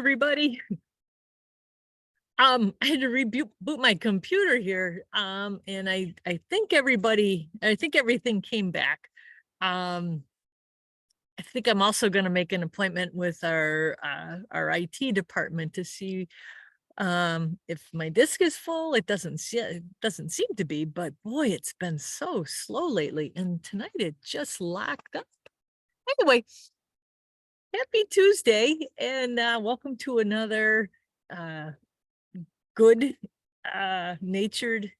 everybody. I had to reboot my computer here. And I think everything came back. Um, I think I'm also going to make an appointment with our IT department to see if my disk is full. It doesn't seem to be, but boy, it's been so slow lately. And tonight it just locked up. Anyway, happy Tuesday, and welcome to another uh good natured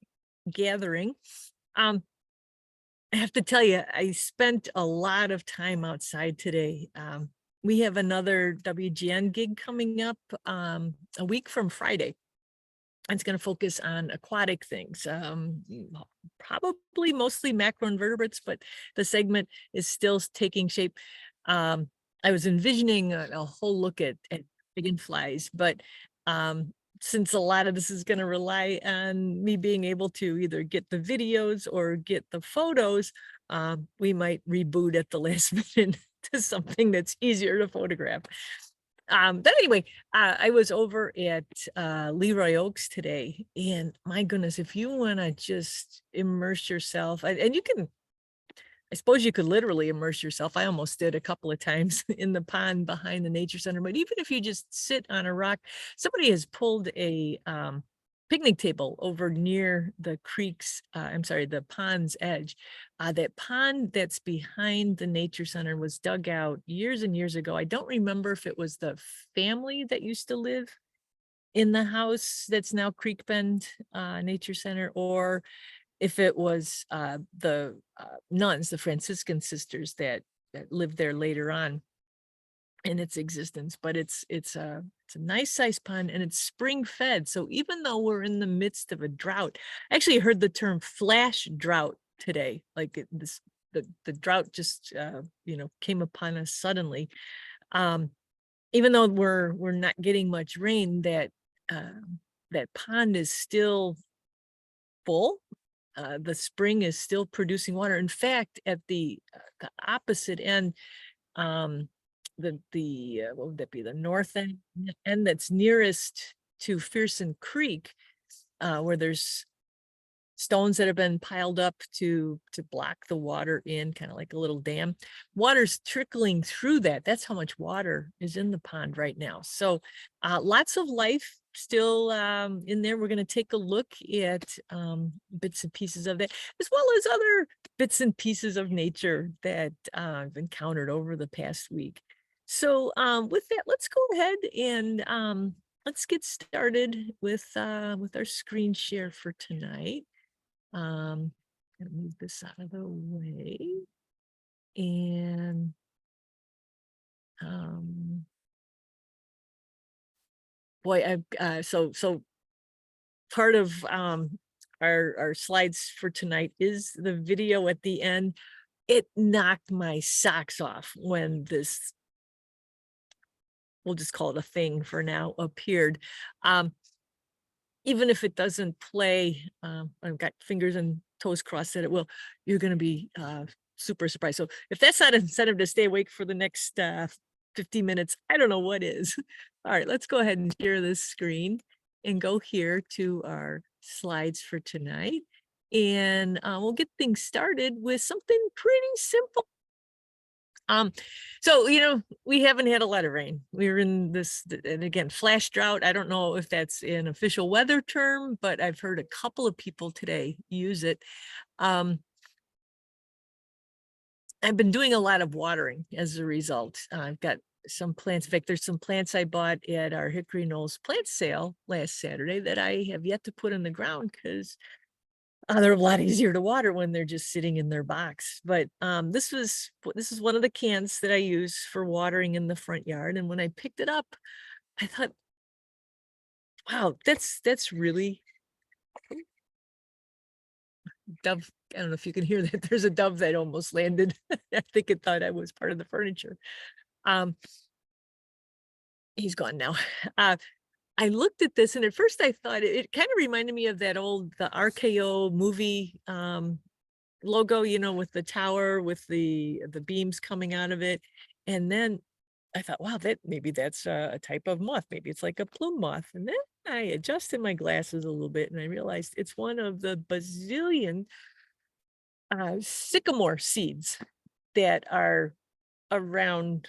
gathering. um I have to tell you, I spent a lot of time outside today. We have another WGN gig coming up a week from Friday. It's going to focus on aquatic things, probably mostly macroinvertebrates, but the segment is still taking shape. um I was envisioning a whole look at dragonflies, but um since a lot of this is going to rely on me being able to either get the videos or get the photos, we might reboot at the last minute to something that's easier to photograph. But anyway, I was over at Leroy Oaks today, and my goodness, if you want to just immerse yourself, and you can, I suppose you could literally immerse yourself. I almost did a couple of times in the pond behind the nature center. But even if you just sit on a rock, somebody has pulled a picnic table over near the creek's, I'm sorry, the pond's edge. That pond that's behind the nature center was dug out years and years ago. I don't remember if it was the family that used to live in the house that's now Creek Bend Nature Center, or if it was the nuns, the Franciscan sisters that lived there later on in its existence. But it's a nice sized pond, and it's spring fed. So even though we're in the midst of a drought, I actually heard the term flash drought today. Like the drought just came upon us suddenly. Um, Even though we're not getting much rain, that pond is still full. The spring is still producing water. In fact, at the opposite end, um, the what would that be? The north end that's nearest to Fearson Creek, where there's stones that have been piled up to block the water in, kind of like a little dam. Water's trickling through that. That's how much water is in the pond right now. So lots of life still in there. We're going to take a look at bits and pieces of that, as well as other bits and pieces of nature that I've encountered over the past week. So with that, let's go ahead and let's get started with our screen share for tonight. Gonna move this out of the way. And boy, I've so part of our slides for tonight is the video at the end. It knocked my socks off when this, we'll just call it a thing for now, appeared. Even if it doesn't play, I've got fingers and toes crossed that it will, you're going to be super surprised. So if that's not incentive to stay awake for the next 50 minutes, I don't know what is. All right, let's go ahead and share this screen and go here to our slides for tonight. And we'll get things started with something pretty simple. So, we haven't had a lot of rain. We're in this, and again, flash drought. I don't know if that's an official weather term, but I've heard a couple of people today use it. I've been doing a lot of watering as a result. I've got some plants. In fact, there's some plants I bought at our Hickory Knolls plant sale last Saturday that I have yet to put in the ground because they're a lot easier to water when they're just sitting in their box. But this is one of the cans that I use for watering in the front yard. And when I picked it up, I thought, wow, that's really dove. I don't know if you can hear that. There's a dove that almost landed. I think it thought I was part of the furniture. He's gone now. I looked at this, and at first I thought it kind of reminded me of the RKO movie logo, with the tower with the beams coming out of it. And then I thought, wow, that maybe that's a type of moth. Maybe it's like a plume moth. And then I adjusted my glasses a little bit and I realized it's one of the bazillion sycamore seeds that are around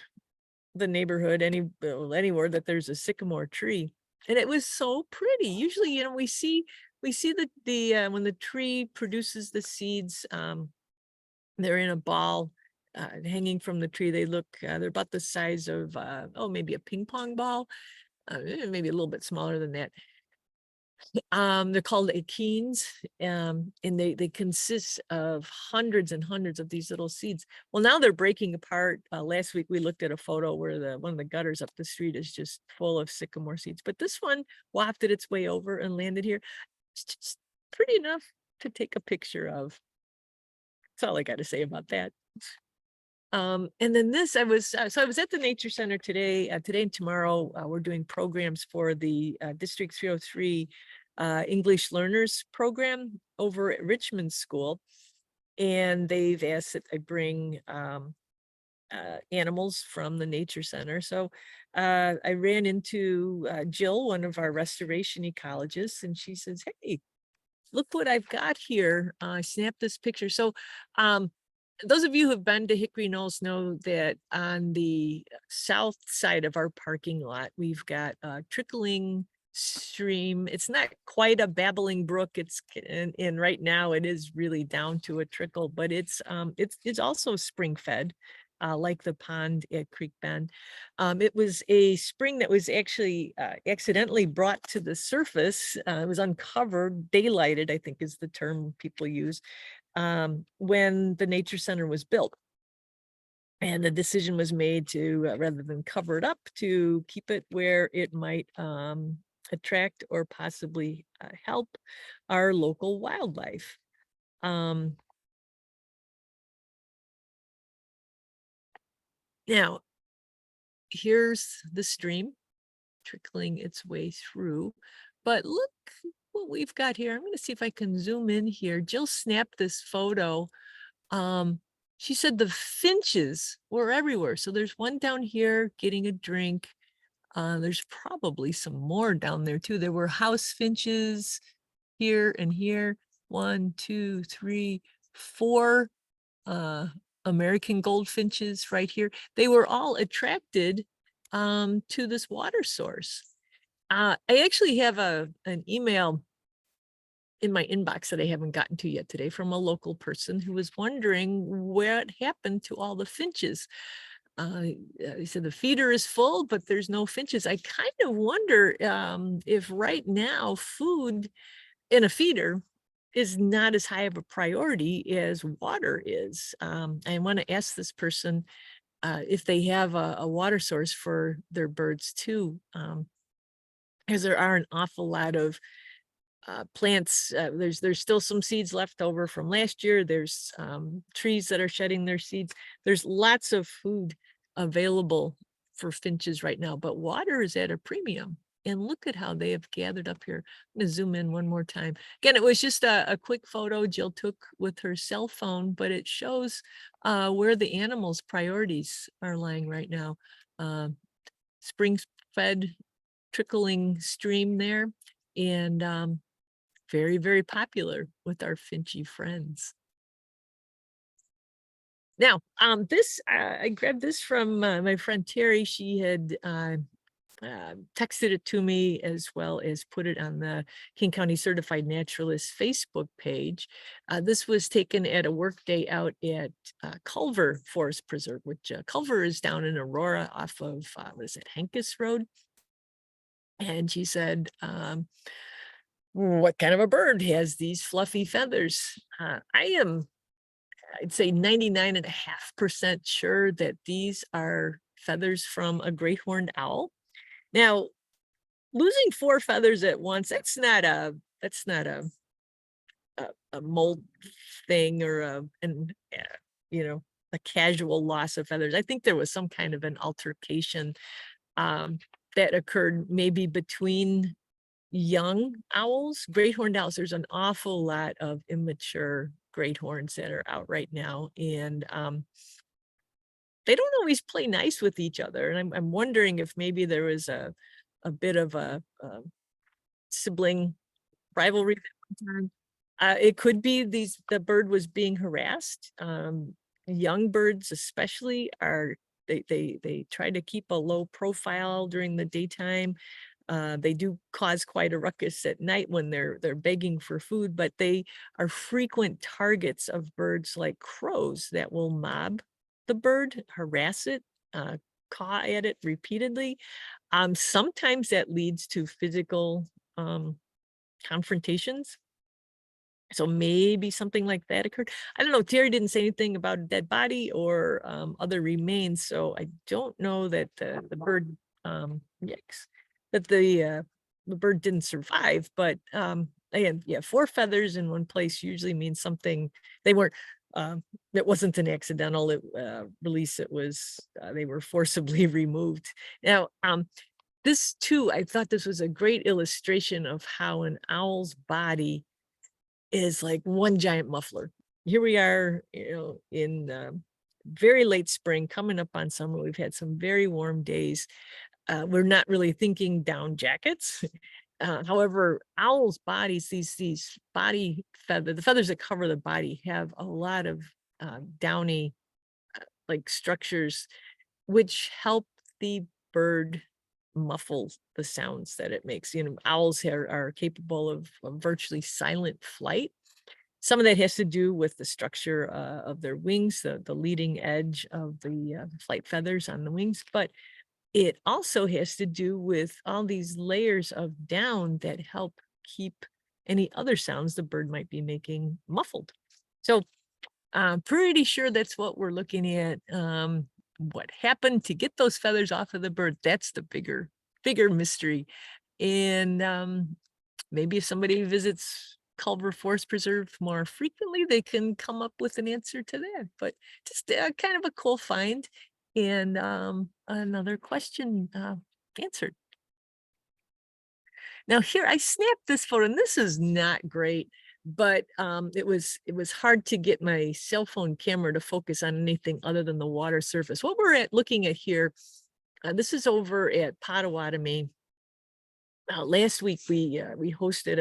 the neighborhood, anywhere that there's a sycamore tree. And it was so pretty. Usually, we see the when the tree produces the seeds, they're in a ball, hanging from the tree. They're about the size of, maybe a ping pong ball, maybe a little bit smaller than that. They're called achenes, and they consist of hundreds and hundreds of these little seeds. Well, now they're breaking apart. Last week we looked at a photo where one of the gutters up the street is just full of sycamore seeds, but this one wafted its way over and landed here. It's just pretty enough to take a picture of. That's all I got to say about that. And then this, I was at the Nature Center today. Today and tomorrow, we're doing programs for the District 303 English Learners Program over at Richmond School. And they've asked that I bring animals from the Nature Center. So I ran into Jill, one of our restoration ecologists, and she says, "Hey, look what I've got here." I snapped this picture. So those of you who have been to Hickory Knolls know that on the south side of our parking lot, we've got a trickling stream. It's not quite a babbling brook. And right now it is really down to a trickle, but it's also spring fed. Like the pond at Creek Bend. It was a spring that was actually accidentally brought to the surface. It was uncovered, daylighted, I think is the term people use, when the Nature Center was built. And the decision was made to, rather than cover it up, to keep it where it might attract or possibly help our local wildlife. Now, here's the stream trickling its way through, but look what we've got here. I'm going to see if I can zoom in here. Jill snapped this photo. She said the finches were everywhere. So there's one down here getting a drink. There's probably some more down there too. There were house finches here and here. 1, 2, 3, 4 American goldfinches right here. They were all attracted to this water source. I actually have an email in my inbox that I haven't gotten to yet today from a local person who was wondering what happened to all the finches. He said the feeder is full, but there's no finches. I kind of wonder if right now food in a feeder is not as high of a priority as water is. I want to ask this person if they have a water source for their birds too, because there are an awful lot of plants. There's still some seeds left over from last year. There's trees that are shedding their seeds. There's lots of food available for finches right now, but water is at a premium. And look at how they have gathered up here. I'm going to zoom in one more time. Again, it was just a quick photo Jill took with her cell phone, but it shows where the animals' priorities are lying right now. Spring-fed trickling stream there, and very, very popular with our finchy friends. Now, I grabbed this from my friend Terry. She had texted it to me, as well as put it on the King County Certified Naturalist Facebook page. This was taken at a work day out at Culver Forest Preserve, which Culver is down in Aurora off of, what is it, Hankis Road? And she said, what kind of a bird has these fluffy feathers? I'd say 99.5% sure that these are feathers from a great horned owl. Now, losing 4 feathers at once, that's not a mold thing or a casual loss of feathers. I think there was some kind of an altercation that occurred maybe between young owls. Great horned owls, there's an awful lot of immature great horns that are out right now, and they don't always play nice with each other. And I'm wondering if maybe there was a bit of a sibling rivalry at one time. It could be the bird was being harassed. Young birds especially are they try to keep a low profile during the daytime. They do cause quite a ruckus at night when they're begging for food, but they are frequent targets of birds like crows that will mob the bird, harass it, caw at it repeatedly. Sometimes that leads to physical confrontations. So maybe something like that occurred. I don't know. Terry didn't say anything about a dead body or other remains, so I don't know that the bird, yikes, that the bird didn't survive. But again, yeah, 4 feathers in one place usually means something. They weren't. It wasn't an accidental release. It was they were forcibly removed. Now, this too, I thought this was a great illustration of how an owl's body is like one giant muffler. Here we are, in very late spring, coming up on summer. We've had some very warm days. We're not really thinking down jackets. However, owls' bodies, these body the feathers that cover the body have a lot of downy like structures, which help the bird muffle the sounds that it makes. Owls are capable of virtually silent flight. Some of that has to do with the structure of their wings, the leading edge of the flight feathers on the wings, but it also has to do with all these layers of down that help keep any other sounds the bird might be making muffled. So I'm pretty sure that's what we're looking at. What happened to get those feathers off of the bird? That's the bigger mystery. And maybe if somebody visits Culver Forest Preserve more frequently, they can come up with an answer to that. But just kind of a cool find and another question answered. Now here I snapped this photo, and this is not great, but it was hard to get my cell phone camera to focus on anything other than the water surface. What we're looking at here, this is over at Potawatomi. Last week we hosted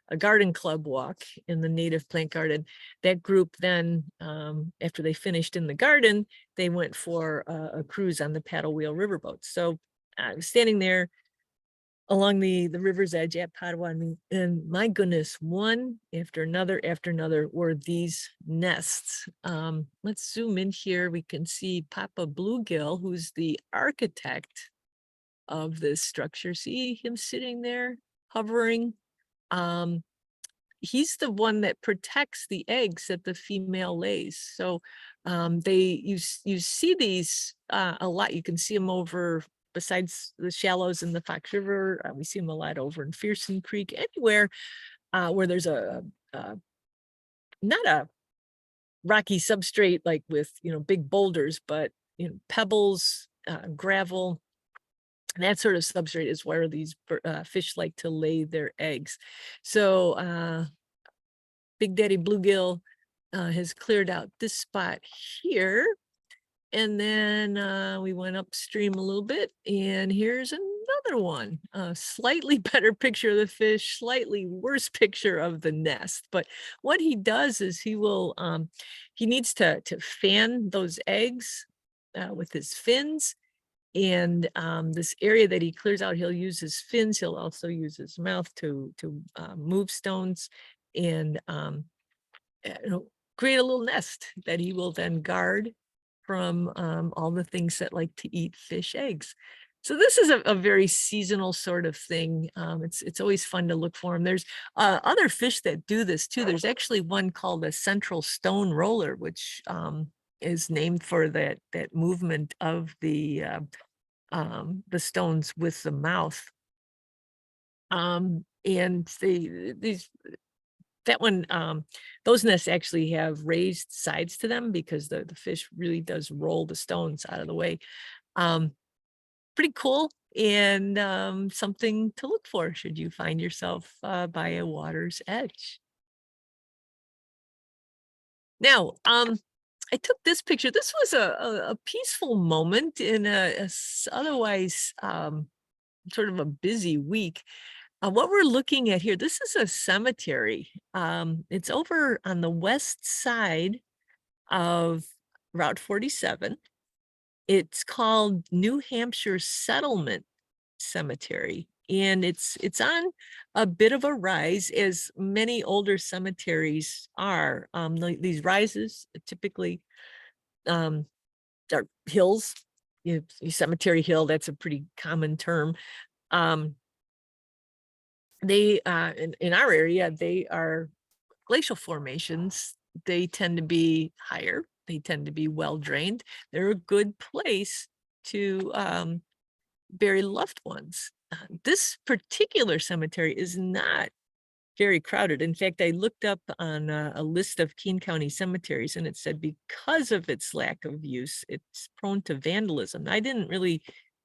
a garden club walk in the native plant garden. That group then, after they finished in the garden, they went for a cruise on the paddle wheel riverboat. So I was standing there along the river's edge at Potawatomi, and my goodness, one after another were these nests. Let's zoom in here. We can see Papa Bluegill, who's the architect of this structure. See him sitting there hovering. He's the one that protects the eggs that the female lays. So you see these a lot. You can see them over, besides the shallows in the Fox River, we see them a lot over in Fearson Creek, anywhere where there's not a rocky substrate like with big boulders, but pebbles, gravel, that sort of substrate is where these fish like to lay their eggs. So Big Daddy Bluegill has cleared out this spot here. And then we went upstream a little bit, and here's another one. A slightly better picture of the fish, slightly worse picture of the nest. But what he does is he needs to fan those eggs with his fins. And this area that he clears out, he'll use his fins. He'll also use his mouth to move stones and create a little nest that he will then guard from all the things that like to eat fish eggs. So this is a very seasonal sort of thing. It's always fun to look for them. There's other fish that do this too. There's actually one called a central stone roller, which is named for that movement of the stones with the mouth. And that one, those nests actually have raised sides to them because the fish really does roll the stones out of the way. Pretty cool, and something to look for should you find yourself by a water's edge. Now, I took this picture. This was a peaceful moment in otherwise sort of a busy week. What we're looking at here, this is a cemetery. It's over on the west side of Route 47. It's called New Hampshire Settlement Cemetery, and it's on a bit of a rise, as many older cemeteries are. These rises typically um, are hills. Cemetery hill, that's a pretty common term. Um, they in our area, they are glacial formations. They tend to be higher. They tend to be well drained. They're a good place to bury loved ones. This particular cemetery is not very crowded. In fact, I looked up on a list of Keene County cemeteries, and it said because of its lack of use, it's prone to vandalism. I didn't really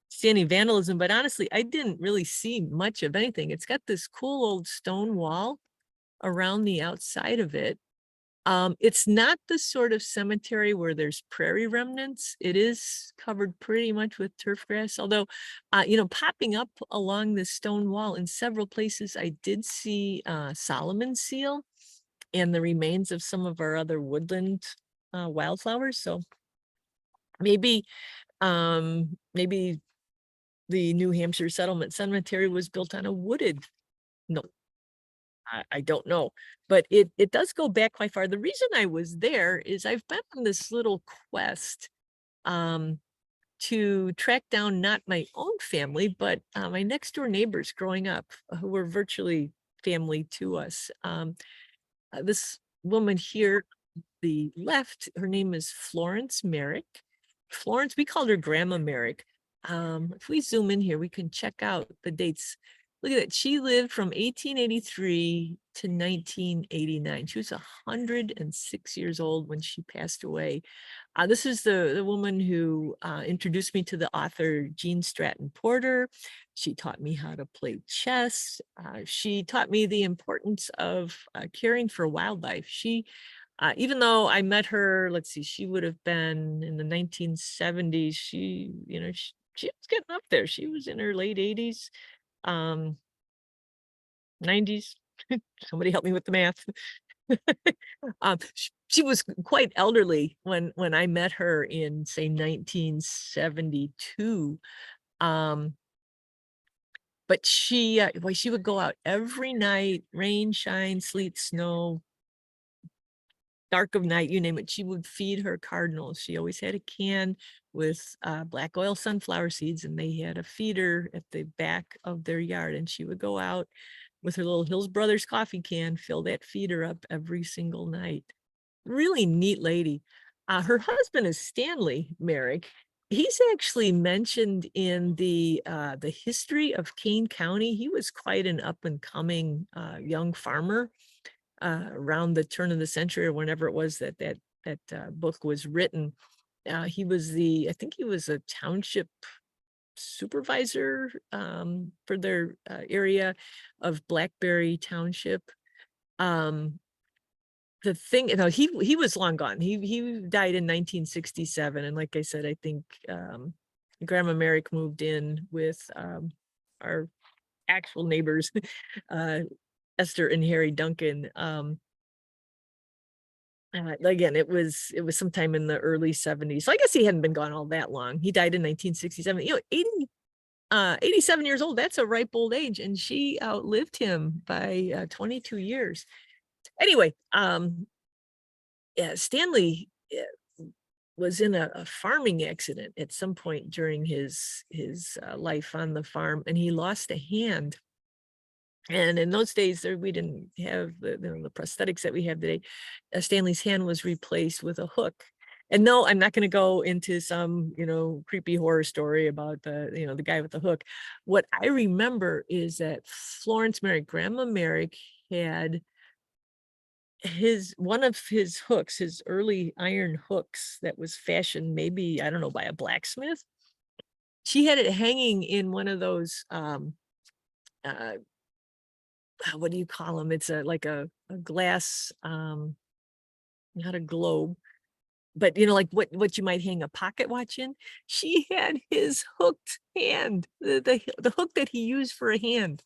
see any vandalism, but honestly, I didn't really see much of anything. It's got this cool old stone wall around the outside of it. It's not the sort of cemetery where there's prairie remnants. It is covered pretty much with turf grass, although, popping up along the stone wall in several places, I did see Solomon seal and the remains of some of our other woodland wildflowers. So maybe, maybe the New Hampshire Settlement Cemetery was built on a wooded, no, I don't know, but it does go back quite far. The reason I was there is I've been on this little quest um, to track down not my own family, but my next door neighbors growing up, who were virtually family to us. This woman here, the left, her name is Florence Merrick. Florence, we called her Grandma Merrick. If we zoom in here, we can check out the dates. Look at it. She lived from 1883 to 1989. She was 106 years old when she passed away. This is the woman who introduced me to the author Gene Stratton Porter. She taught me how to play chess. She taught me the importance of caring for wildlife. She, even though I met her, let's see, she would have been in the 1970s. She was getting up there. She was in her late 80s, 90s. Somebody help me with the math. She was quite elderly when I met her in, say, 1972. But she would go out every night, rain, shine, sleet, snow, dark of night, you name it. She would feed her cardinals. She always had a can with black oil sunflower seeds, and they had a feeder at the back of their yard. And she would go out with her little Hills Brothers coffee can, fill that feeder up every single night. Really neat lady. Her husband is Stanley Merrick. He's actually mentioned in the history of Kane County. He was quite an up and coming young farmer around the turn of the century, or whenever it was that book was written. I think he was a township supervisor for their area of Blackberry Township. The thing, he was long gone. He died in 1967, and like I said, I think Grandma Merrick moved in with our actual neighbors, Esther and Harry Duncan. Again, it was sometime in the early 70s. So I guess he hadn't been gone all that long. He died in 1967. 87 years old, that's a ripe old age, and she outlived him by 22 years. Anyway, yeah, Stanley was in a farming accident at some point during his life on the farm, and he lost a hand. And in those days, we didn't have the prosthetics that we have today. Stanley's hand was replaced with a hook. And no, I'm not going to go into some, creepy horror story about the guy with the hook. What I remember is that Florence Merrick, Grandma Merrick, had one of his hooks, his early iron hooks that was fashioned, maybe, I don't know, by a blacksmith. She had it hanging in one of those what do you call them? It's like a glass, not a globe, but you know, like what you might hang a pocket watch in. She had his hooked hand, the hook that he used for a hand.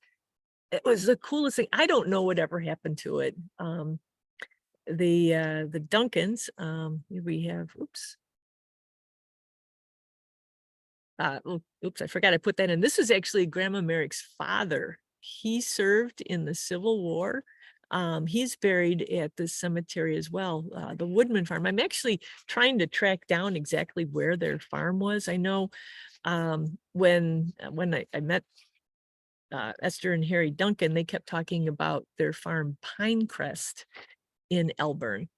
It was the coolest thing. I don't know whatever happened to it. The Duncans, here we have, oops. Oops, I forgot I put that in. This is actually Grandma Merrick's father. He served in the Civil War. He's buried at this cemetery as well, the Woodman Farm. I'm actually trying to track down exactly where their farm was. I know when I met Esther and Harry Duncan, they kept talking about their farm Pinecrest in Elburn.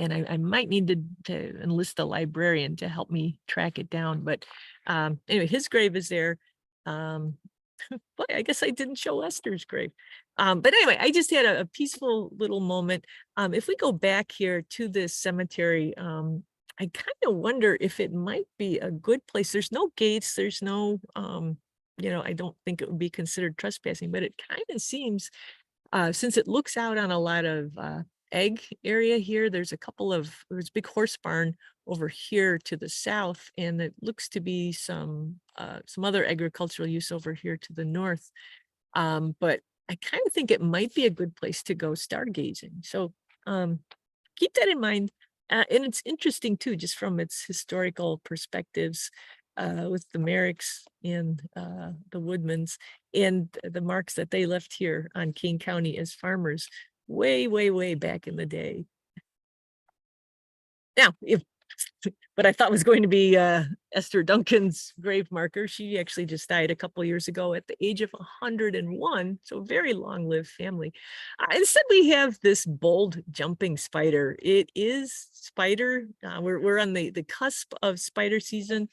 And I might need to enlist a librarian to help me track it down. But anyway, his grave is there. Boy, I guess I didn't show Esther's grave. But anyway, I just had a peaceful little moment. If we go back here to this cemetery, I kind of wonder if it might be a good place. There's no gates, there's no, you know, I don't think it would be considered trespassing, but it kind of seems, since it looks out on a lot of egg area here, there's a big horse barn over here to the south, and it looks to be some other agricultural use over here to the north. But I kind of think it might be a good place to go stargazing. So keep that in mind. And it's interesting too, just from its historical perspectives, with the Merricks and the Woodmans and the marks that they left here on King County as farmers way, way, way back in the day. Now, if what I thought was going to be Esther Duncan's grave marker, she actually just died a couple years ago at the age of 101, so very long-lived family. Instead, we have this bold jumping spider. It is spider. We're on the cusp of spider season.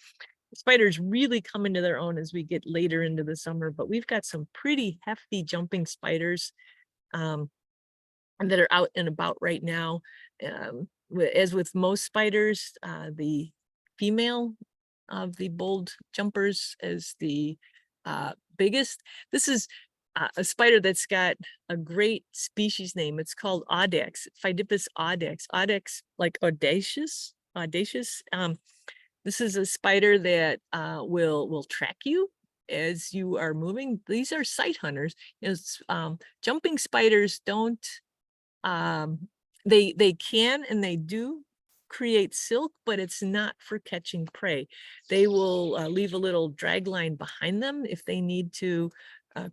Spiders really come into their own as we get later into the summer, but we've got some pretty hefty jumping spiders that are out and about right now. As with most spiders, the female of the bold jumpers is the biggest. This is a spider that's got a great species name. It's called audax, Pheidipus audax. Audax, like audacious. This is a spider that will track you as you are moving. These are sight hunters. Jumping spiders don't, they can and they do create silk, but it's not for catching prey. They will leave a little drag line behind them if they need to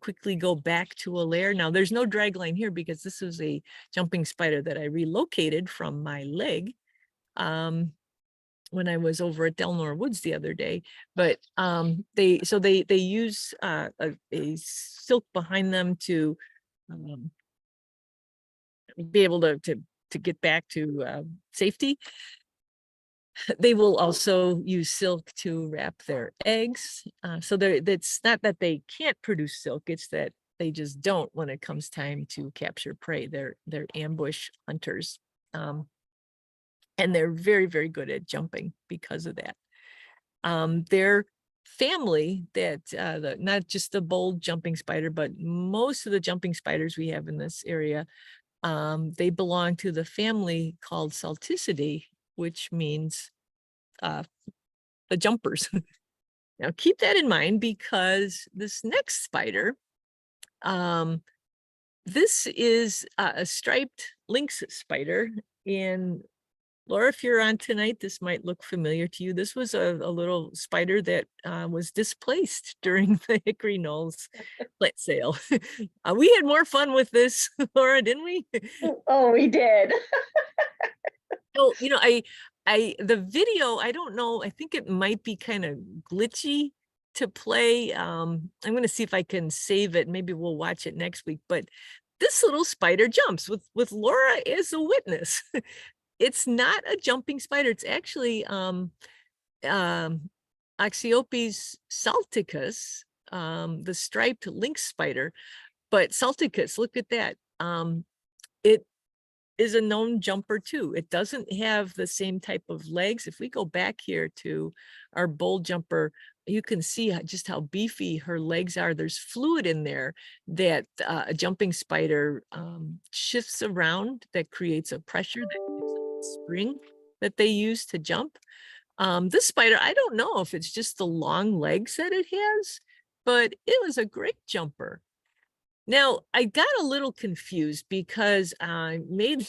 quickly go back to a lair. Now there's no drag line here because this is a jumping spider that I relocated from my leg when I was over at Delnor Woods the other day. But they use a silk behind them to be able to get back to safety. They will also use silk to wrap their eggs. So it's not that they can't produce silk, it's that they just don't when it comes time to capture prey. They're ambush hunters. And they're very, very good at jumping because of that. Their family that not just the bold jumping spider, but most of the jumping spiders we have in this area, they belong to the family called Salticidae, which means the jumpers. Now keep that in mind because this next spider, this is a striped lynx spider. And Laura, if you're on tonight, this might look familiar to you. This was a little spider that was displaced during the Hickory Knolls plant sale. We had more fun with this, Laura, didn't we? Oh, we did. So, you know, the video, I don't know, I think it might be kind of glitchy to play. I'm going to see if I can save it. Maybe we'll watch it next week. But this little spider jumps with Laura as a witness. It's not a jumping spider. It's actually Axiopes salticus, the striped lynx spider. But salticus, look at that. It is a known jumper too. It doesn't have the same type of legs. If we go back here to our bold jumper, you can see just how beefy her legs are. There's fluid in there that a jumping spider shifts around that creates a pressure that gives it a spring. that they use to jump. This spider, I don't know if it's just the long legs that it has, but it was a great jumper. Now, I got a little confused because I made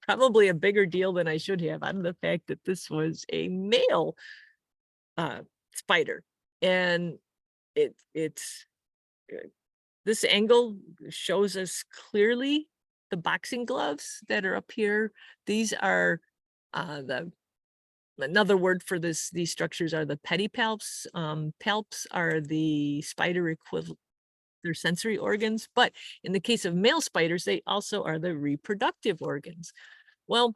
probably a bigger deal than I should have out of the fact that this was a male spider. And it's this angle shows us clearly the boxing gloves that are up here. These are another word for these structures are the pedipalps. Palps are the spider equivalent, they're sensory organs, but in the case of male spiders, they also are the reproductive organs. Well,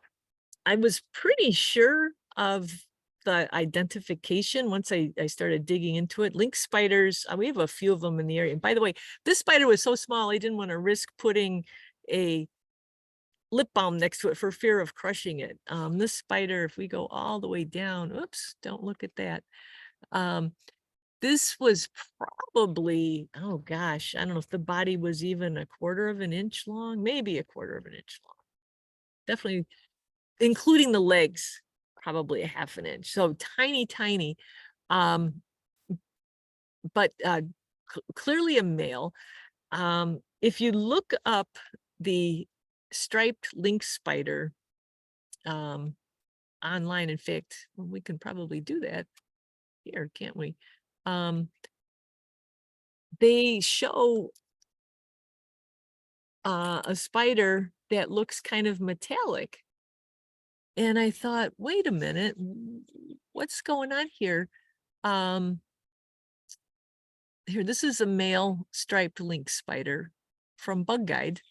I was pretty sure of the identification once I started digging into it. Lynx spiders, we have a few of them in the area. And by the way, this spider was so small, I didn't want to risk putting a lip balm next to it for fear of crushing it. This spider, if we go all the way down, oops, don't look at that. This was probably, oh gosh, I don't know if the body was even a quarter of an inch long, maybe a quarter of an inch long. Definitely, including the legs, probably a half an inch. So tiny, tiny. But clearly a male. If you look up the striped lynx spider online, in fact, well, we can probably do that here, can't we? They show a spider that looks kind of metallic. And I thought, wait a minute, what's going on here? Here, this is a male striped lynx spider from Bug Guide,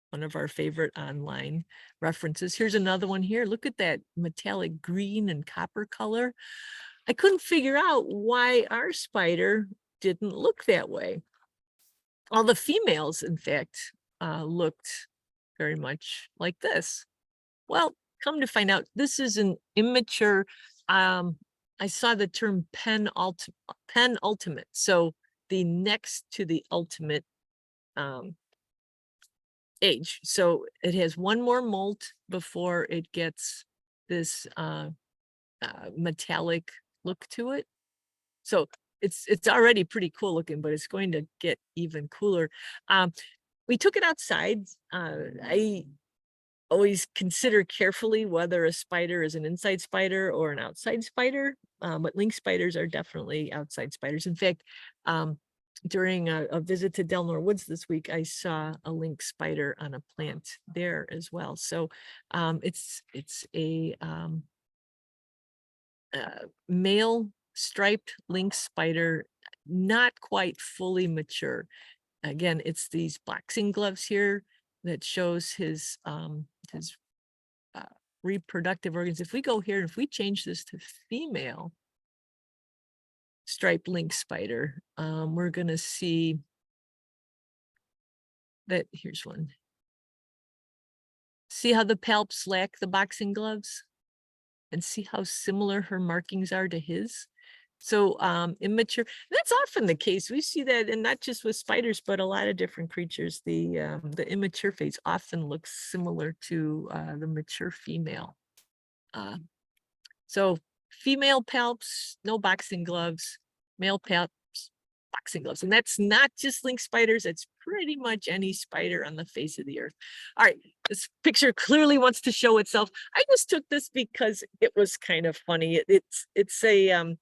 one of our favorite online references. Here's another one here. Look at that metallic green and copper color. I couldn't figure out why our spider didn't look that way. All the females, in fact, looked very much like this. Well, come to find out, this is an immature, I saw the term penultimate. So the next to the ultimate age. So it has one more molt before it gets this metallic look to it. So it's already pretty cool looking, but it's going to get even cooler. We took it outside. I always consider carefully whether a spider is an inside spider or an outside spider. But lynx spiders are definitely outside spiders. In fact, during a visit to Delnor Woods this week, I saw a lynx spider on a plant there as well. So it's a male striped lynx spider, not quite fully mature. Again, it's these boxing gloves here that shows his reproductive organs. If we go here, if we change this to female striped lynx spider, we're going to see that here's one. See how the palps lack the boxing gloves, and see how similar her markings are to his. So immature, that's often the case. We see that, and not just with spiders, but a lot of different creatures. The immature phase often looks similar to the mature female. So female palps, no boxing gloves, male palps, boxing gloves. And that's not just lynx spiders, it's pretty much any spider on the face of the earth. All right, this picture clearly wants to show itself. I just took this because it was kind of funny. It's a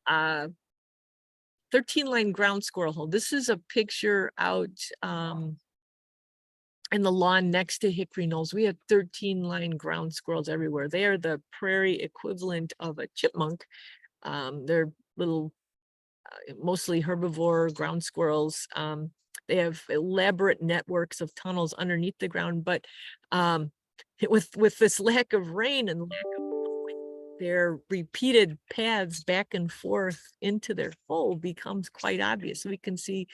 13-line ground squirrel hole. This is a picture out in the lawn next to hickory knolls. We have 13-line ground squirrels everywhere. They are the prairie equivalent of a chipmunk. They're little, mostly herbivore ground squirrels. They have elaborate networks of tunnels underneath the ground, but with this lack of rain and lack of their repeated paths back and forth into their hole becomes quite obvious. We can see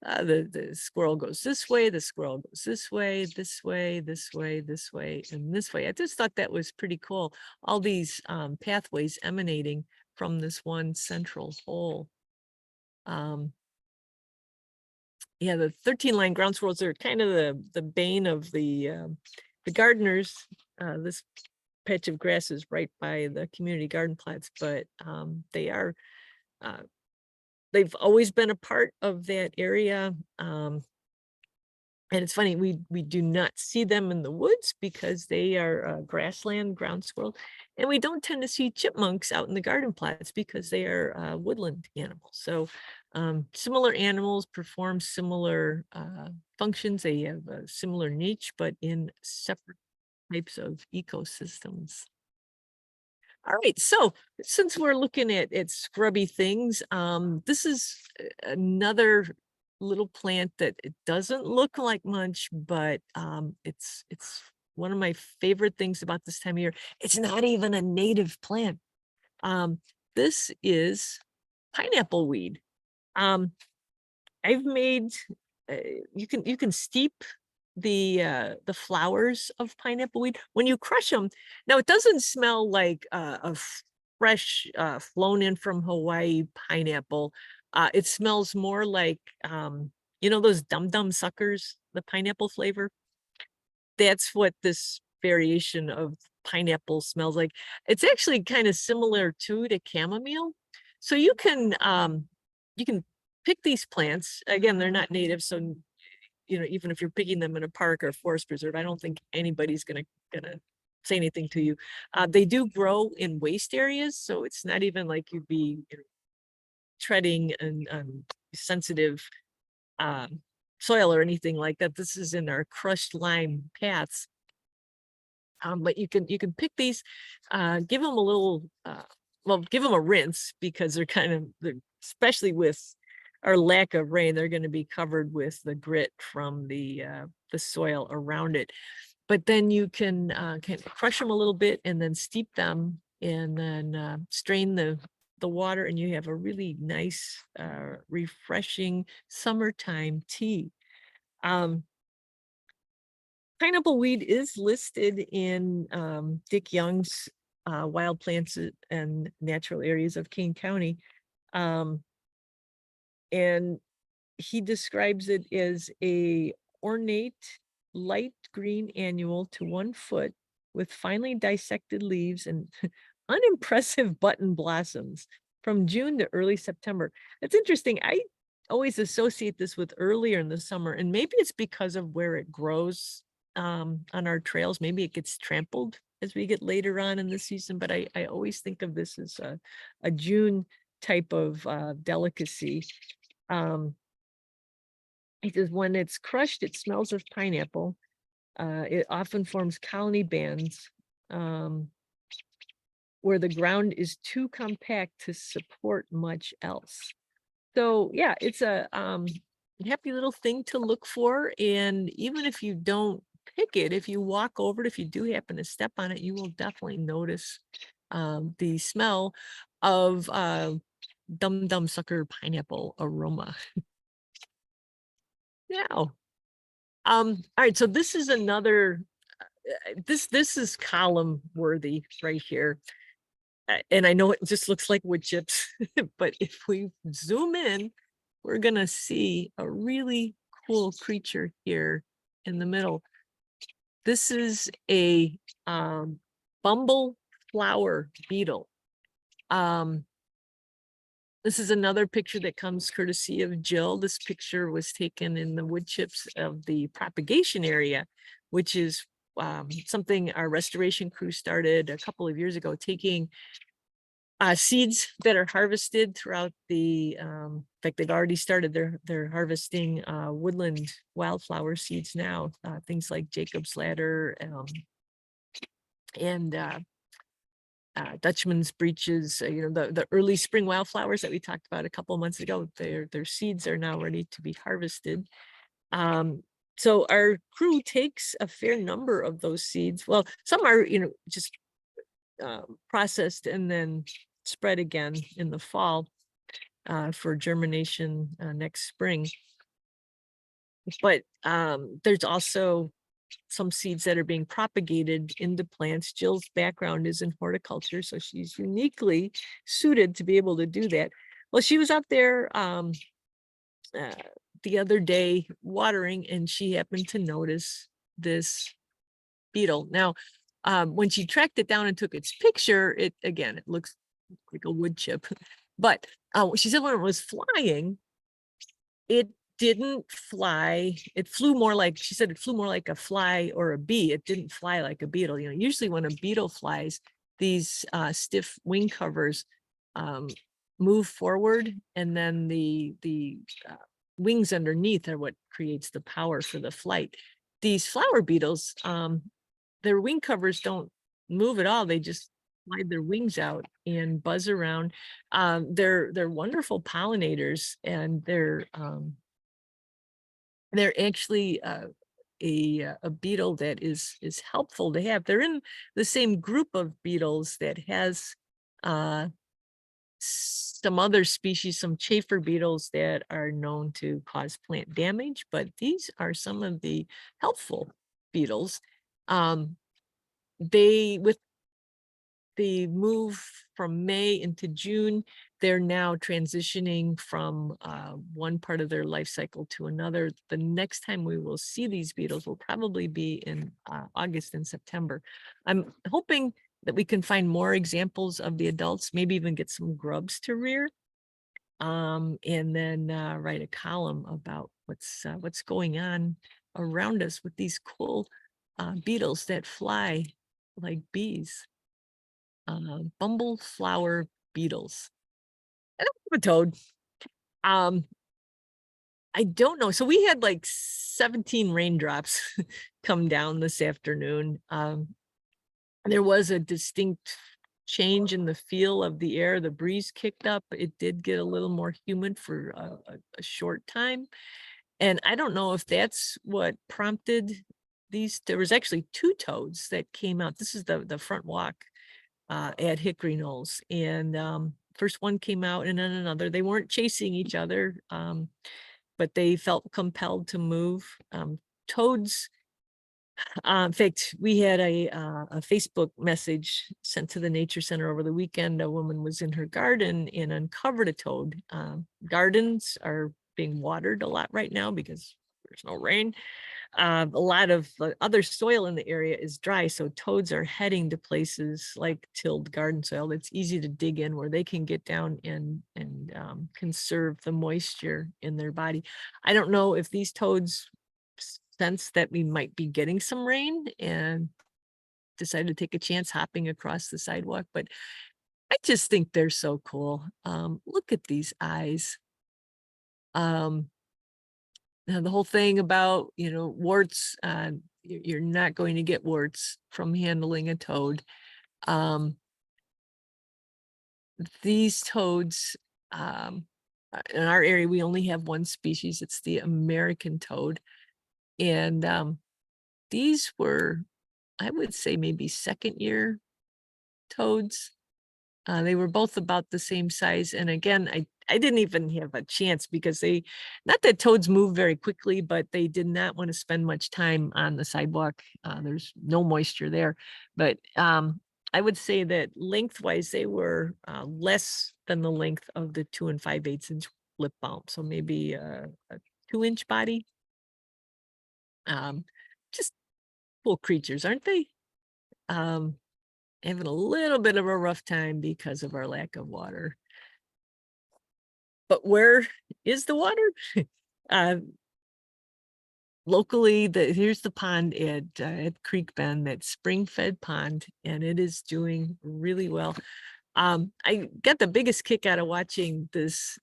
the squirrel goes this way, the squirrel goes this way, this way, this way, this way, and this way. I just thought that was pretty cool. All these pathways emanating from this one central hole. Yeah, the 13-line ground squirrels are kind of the bane of the gardeners. This patch of grasses right by the community garden plots, but they are they've always been a part of that area. And it's funny, we do not see them in the woods because they are grassland ground squirrel, and we don't tend to see chipmunks out in the garden plots because they are woodland animals. So similar animals perform similar functions. They have a similar niche, but in separate types of ecosystems. All right, so since we're looking at scrubby things, this is another little plant that it doesn't look like much, but it's one of my favorite things about this time of year. It's not even a native plant. This is pineapple weed. I've made you can steep the flowers of pineapple weed when you crush them. Now it doesn't smell like a fresh flown in from Hawaii pineapple. It smells more like you know those dum dum suckers, the pineapple flavor. That's what this variation of pineapple smells like. It's actually kind of similar to chamomile. So you can pick these plants. Again, they're not native, so you know, even if you're picking them in a park or forest preserve, I don't think anybody's gonna say anything to you. They do grow in waste areas, so it's not even like you'd be treading and sensitive soil or anything like that. This is in our crushed lime paths. But you can pick these, give them a little, well, give them a rinse because they're especially with our lack of rain, they're going to be covered with the grit from the soil around it. But then you can crush them a little bit and then steep them and then strain the water, and you have a really nice, refreshing summertime tea. Pineapple weed is listed in Dick Young's Wild Plants and Natural Areas of Kane County. And he describes it as a ornate light green annual to 1 foot with finely dissected leaves and unimpressive button blossoms from June to early September. It's interesting. I always associate this with earlier in the summer, and maybe it's because of where it grows on our trails. Maybe it gets trampled as we get later on in the season, but I always think of this as a June type of delicacy. He says when it's crushed, it smells of pineapple. It often forms colony bands where the ground is too compact to support much else. So yeah, it's a happy little thing to look for. And even if you don't pick it, if you walk over it, if you do happen to step on it, you will definitely notice the smell of dum dum sucker pineapple aroma. Now, all right, so this is another this is column worthy right here. And I know it just looks like wood chips, but if we zoom in, we're gonna see a really cool creature here in the middle. This is a bumble flower beetle. This is another picture that comes courtesy of Jill. This picture was taken in the wood chips of the propagation area, which is something our restoration crew started a couple of years ago, taking seeds that are harvested throughout the, in fact, they've already started their harvesting woodland wildflower seeds now, things like Jacob's ladder and Dutchman's breeches, you know, the early spring wildflowers that we talked about a couple of months ago, their seeds are now ready to be harvested. So our crew takes a fair number of those seeds. Well, some are, you know, just processed and then spread again in the fall for germination next spring. But there's also some seeds that are being propagated into plants. Jill's background is in horticulture, so she's uniquely suited to be able to do that. Well, she was out there the other day watering, and she happened to notice this beetle. Now, when she tracked it down and took its picture, it looks like a wood chip. But she said when it was flying, it didn't fly. It flew more like, she said it flew more like a fly or a bee. It didn't fly like a beetle. You know, usually when a beetle flies, these stiff wing covers move forward, and then the wings underneath are what creates the power for the flight. These flower beetles, their wing covers don't move at all. They just slide their wings out and buzz around. They're wonderful pollinators, and they're actually a beetle that is helpful to have. They're in the same group of beetles that has some other species, some chafer beetles that are known to cause plant damage, but these are some of the helpful beetles. With the move from May into June, they're now transitioning from one part of their life cycle to another. The next time we will see these beetles will probably be in August and September. I'm hoping that we can find more examples of the adults, maybe even get some grubs to rear, and then write a column about what's going on around us with these cool beetles that fly like bees. Bumble flower beetles. I don't have a toad. I don't know. So we had like 17 raindrops come down this afternoon. There was a distinct change in the feel of the air. The breeze kicked up. It did get a little more humid for a short time. And I don't know if that's what prompted these. There was actually 2 toads that came out. This is the front walk at Hickory Knolls, and first one came out and then another. They weren't chasing each other, but they felt compelled to move. Toads, in fact, we had a Facebook message sent to the Nature Center over the weekend. A woman was in her garden and uncovered a toad. Gardens are being watered a lot right now because there's no rain. A lot of other soil in the area is dry, so toads are heading to places like tilled garden soil that's easy to dig in, where they can get down and conserve the moisture in their body. I don't know if these toads sense that we might be getting some rain and decided to take a chance hopping across the sidewalk, but I just think they're so cool. Look at these eyes. Now the whole thing about, warts, you're not going to get warts from handling a toad. These toads, in our area, we only have one species. It's the American toad. And these were, I would say, maybe 2nd year toads. They were both about the same size. And again, I didn't even have a chance because not that toads move very quickly, but they did not want to spend much time on the sidewalk. There's no moisture there. But I would say that lengthwise, they were less than the length of the 2 5/8 inch lip balm. So maybe a 2-inch body. Just cool creatures, aren't they? Having a little bit of a rough time because of our lack of water. But where is the water? Locally, here's the pond at Creek Bend, that spring-fed pond, and it is doing really well. I got the biggest kick out of watching this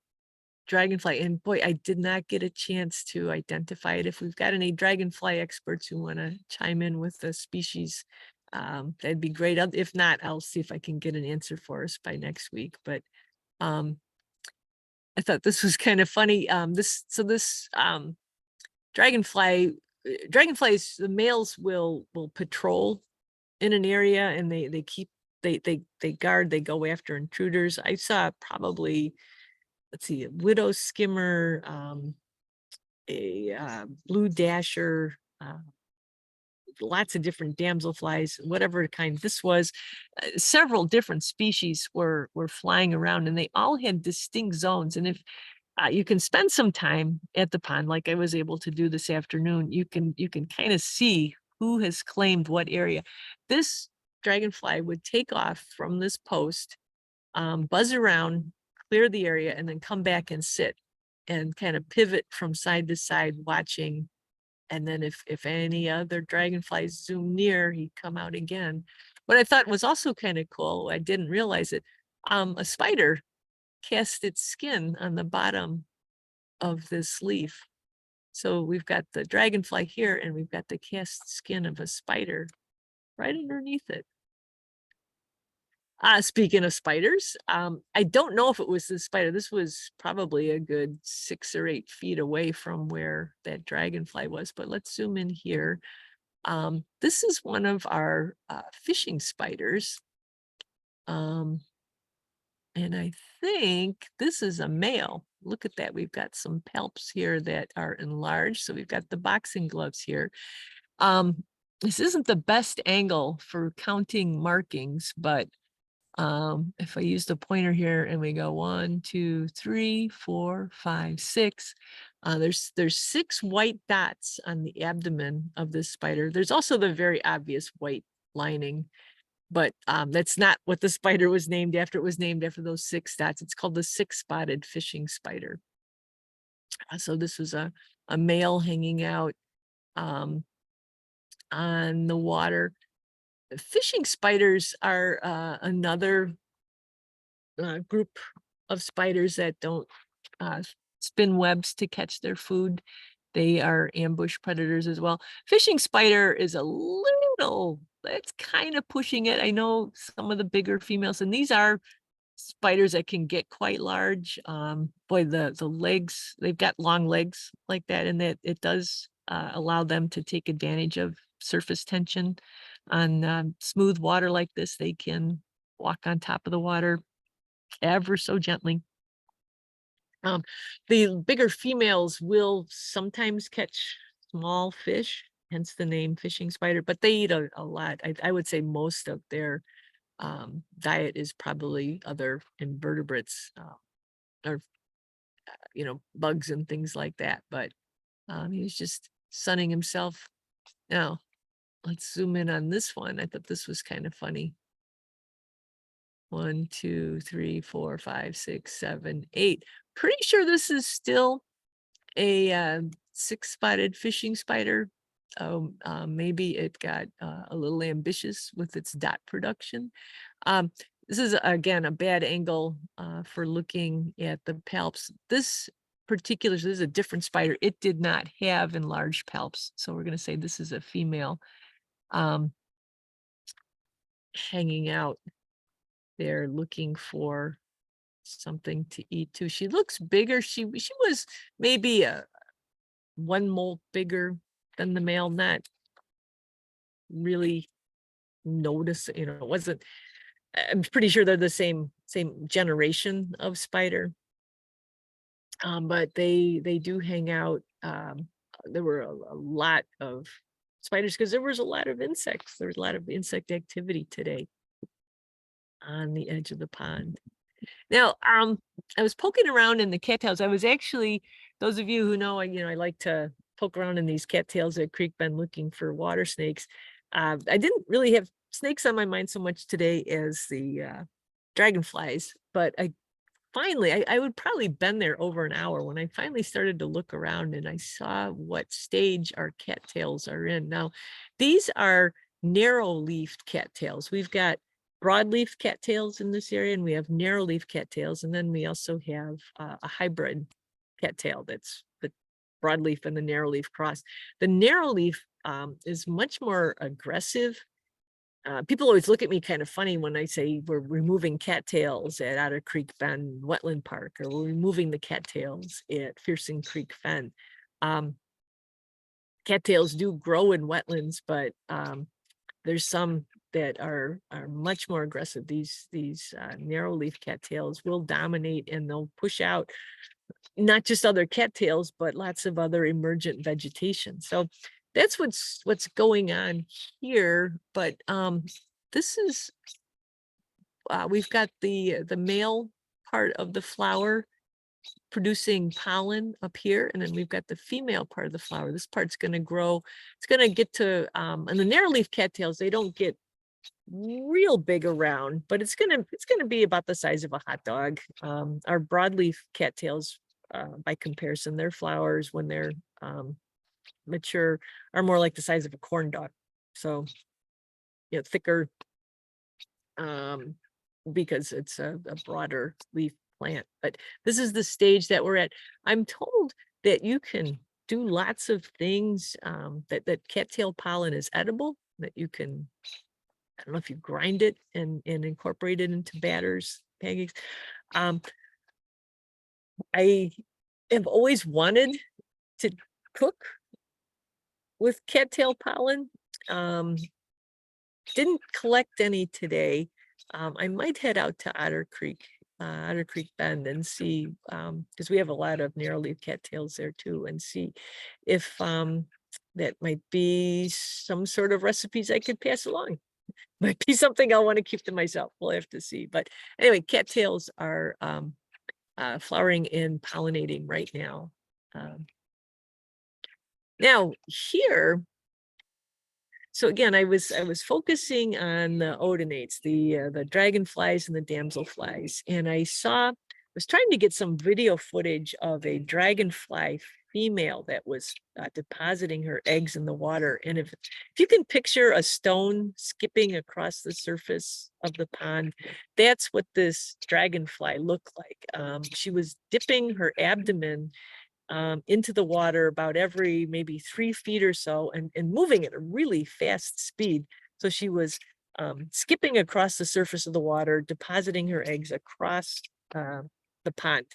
dragonfly, and boy, I did not get a chance to identify it. If we've got any dragonfly experts who want to chime in with the species, that'd be great. If not, I'll see if I can get an answer for us by next week. But I thought this was kind of funny. This dragonflies, the males will patrol in an area, and they guard, they go after intruders. I saw probably, let's see, a widow skimmer, a blue dasher, lots of different damselflies, whatever kind this was. Several different species were flying around, and they all had distinct zones. And if you can spend some time at the pond, like I was able to do this afternoon, you can kind of see who has claimed what area. This dragonfly would take off from this post, buzz around, clear the area, and then come back and sit and kind of pivot from side to side watching. And then if any other dragonflies zoom near, he'd come out again. What I thought was also kind of cool, I didn't realize it, a spider cast its skin on the bottom of this leaf. So we've got the dragonfly here and we've got the cast skin of a spider right underneath it. Speaking of spiders, I don't know if it was the spider. This was probably a good 6 or 8 feet away from where that dragonfly was, but let's zoom in here. This is one of our fishing spiders. And I think this is a male. Look at that. We've got some palps here that are enlarged. So we've got the boxing gloves here. This isn't the best angle for counting markings, but if I use the pointer here and we go 1, 2, 3, 4, 5, 6, there's 6 white dots on the abdomen of this spider. There's also the very obvious white lining, but that's not what the spider was named after. It was named after those 6 dots. It's called the 6-spotted fishing spider. So this was a male hanging out on the water. Fishing spiders are another group of spiders that don't spin webs to catch their food. They are ambush predators as well. Fishing spider is a little, that's kind of pushing it. I know some of the bigger females, and these are spiders that can get quite large. Boy, the legs, they've got long legs like that, and that it does allow them to take advantage of surface tension on smooth water like this. They can walk on top of the water ever so gently. The bigger females will sometimes catch small fish, hence the name fishing spider, but they eat a lot. I would say most of their diet is probably other invertebrates, or bugs and things like that. But he's just sunning himself. Now, let's zoom in on this one. I thought this was kind of funny. 1, 2, 3, 4, 5, 6, 7, 8. Pretty sure this is still a 6-spotted fishing spider. Maybe it got a little ambitious with its dot production. This is, again, a bad angle for looking at the palps. This is a different spider. It did not have enlarged palps. So we're going to say this is a female hanging out there looking for something to eat too. She looks bigger. She was maybe 1 molt bigger than the male, not really notice, it wasn't, I'm pretty sure they're the same generation of spider. But they do hang out. There were a lot of spiders because there was a lot of insects. There was a lot of insect activity today on the edge of the pond. Now, I was poking around in the cattails. I was actually, those of you who know, I like to poke around in these cattails at Creek Bend looking for water snakes. I didn't really have snakes on my mind so much today as the dragonflies, but I would probably been there over an hour when I finally started to look around and I saw what stage our cattails are in. Now, these are narrow-leafed cattails. We've got broadleaf cattails in this area, and we have narrow-leaf cattails, and then we also have a hybrid cattail that's the broadleaf and the narrow-leaf cross. The narrow-leaf is much more aggressive. People always look at me kind of funny when I say we're removing cattails at Otter Creek Bend Wetland Park, or we're removing the cattails at Fearston Creek Fen. Cattails do grow in wetlands, but there's some that are much more aggressive. These narrow-leaf cattails will dominate, and they'll push out not just other cattails, but lots of other emergent vegetation. So that's what's going on here. But this is we've got the male part of the flower producing pollen up here, and then we've got the female part of the flower. This part's going to grow. It's going to get to and the narrow-leaf cattails, they don't get real big around, but it's gonna be about the size of a hot dog. Our broadleaf cattails, by comparison, their flowers when they're mature are more like the size of a corn dog. So, thicker, um, because it's a broader leaf plant. But this is the stage that we're at. I'm told that you can do lots of things, that cattail pollen is edible, that you can, I don't know if you grind it and incorporate it into batters, pancakes. I have always wanted to cook with cattail pollen. Didn't collect any today. I might head out to Otter Creek Bend and see, because we have a lot of narrowleaf cattails there too, and see if that might be some sort of recipes I could pass along. Might be something I'll want to keep to myself. We'll have to see. But anyway, cattails are flowering and pollinating right now. Now here, so again, I was focusing on the odonates, the dragonflies and the damselflies, and I was trying to get some video footage of a dragonfly female that was depositing her eggs in the water. And if you can picture a stone skipping across the surface of the pond, that's what this dragonfly looked like. She was dipping her abdomen into the water about every maybe 3 feet or so, and moving at a really fast speed. So she was skipping across the surface of the water, depositing her eggs across the pond.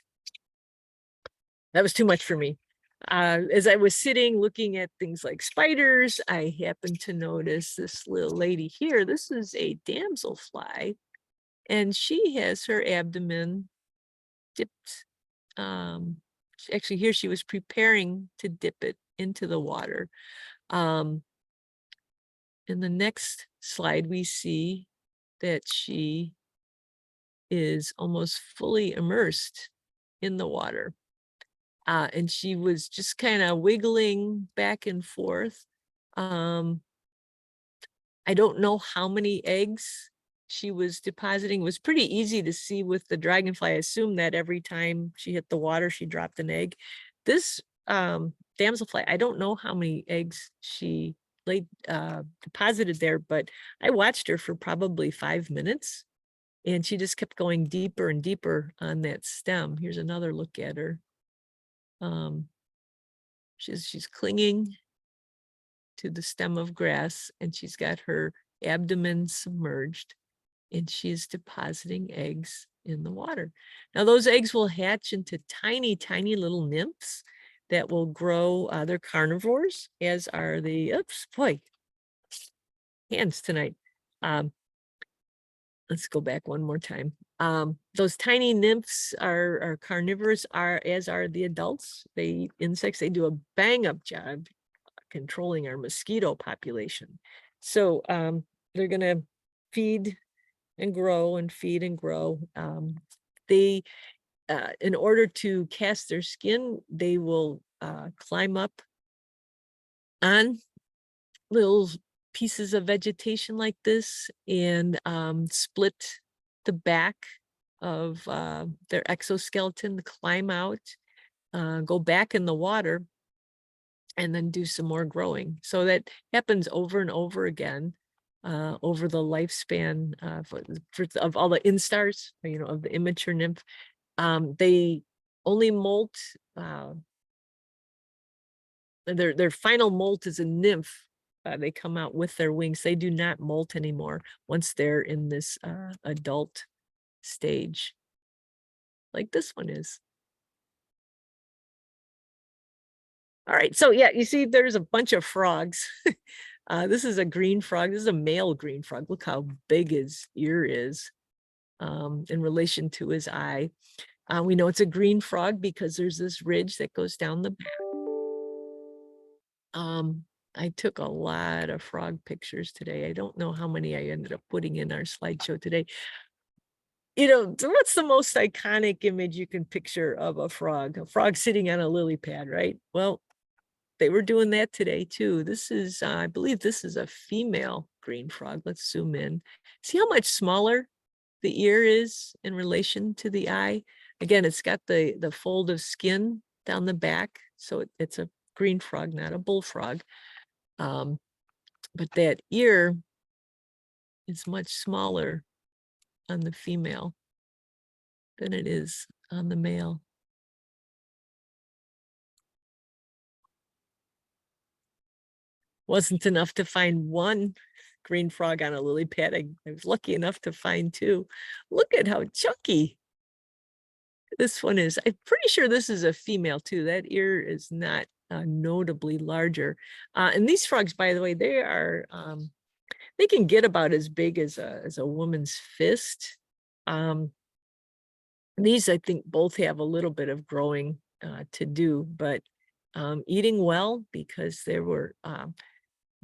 That was too much for me. As I was sitting looking at things like spiders, I happened to notice this little lady here. This is a damselfly, and she has her abdomen dipped. Actually, here she was preparing to dip it into the water. In the next slide, we see that she is almost fully immersed in the water. And she was just kind of wiggling back and forth. I don't know how many eggs she was depositing. It was pretty easy to see with the dragonfly. I assume that every time she hit the water, she dropped an egg. This damselfly, I don't know how many eggs she deposited there, but I watched her for probably 5 minutes, and she just kept going deeper and deeper on that stem. Here's another look at her. She's clinging to the stem of grass, and she's got her abdomen submerged, and she's depositing eggs in the water. Now those eggs will hatch into tiny, tiny little nymphs that will grow. They're carnivores, as are the, oops, boy, hands tonight. Let's go back one more time. Those tiny nymphs are carnivores, as are the adults. They eat insects. They do a bang-up job controlling our mosquito population. So they're going to feed and grow and feed and grow. They, in order to cast their skin, they will climb up on little pieces of vegetation like this and split the back of their exoskeleton to climb out, go back in the water, and then do some more growing. So that happens over and over again over the lifespan of all the instars, of the immature nymph. They only molt, their final molt is a nymph. They come out with their wings. They do not molt anymore once they're in this adult stage, like this one is. All right, so yeah, you see there's a bunch of frogs. This is a green frog. This is a male green frog. Look how big his ear is in relation to his eye. We know it's a green frog because there's this ridge that goes down the back. I took a lot of frog pictures today. I don't know how many I ended up putting in our slideshow today. What's the most iconic image you can picture of a frog? A frog sitting on a lily pad, right? Well, they were doing that today too. This is, I believe this is a female green frog. Let's zoom in. See how much smaller the ear is in relation to the eye? Again, it's got the fold of skin down the back. So it's a green frog, not a bullfrog. But that ear is much smaller on the female than it is on the male. Wasn't enough to find one green frog on a lily pad. I was lucky enough to find two. Look at how chunky this one is. I'm pretty sure this is a female too. That ear is not notably larger. And these frogs, by the way, they can get about as big as a woman's fist. These, I think, both have a little bit of growing to do, but eating well, because there were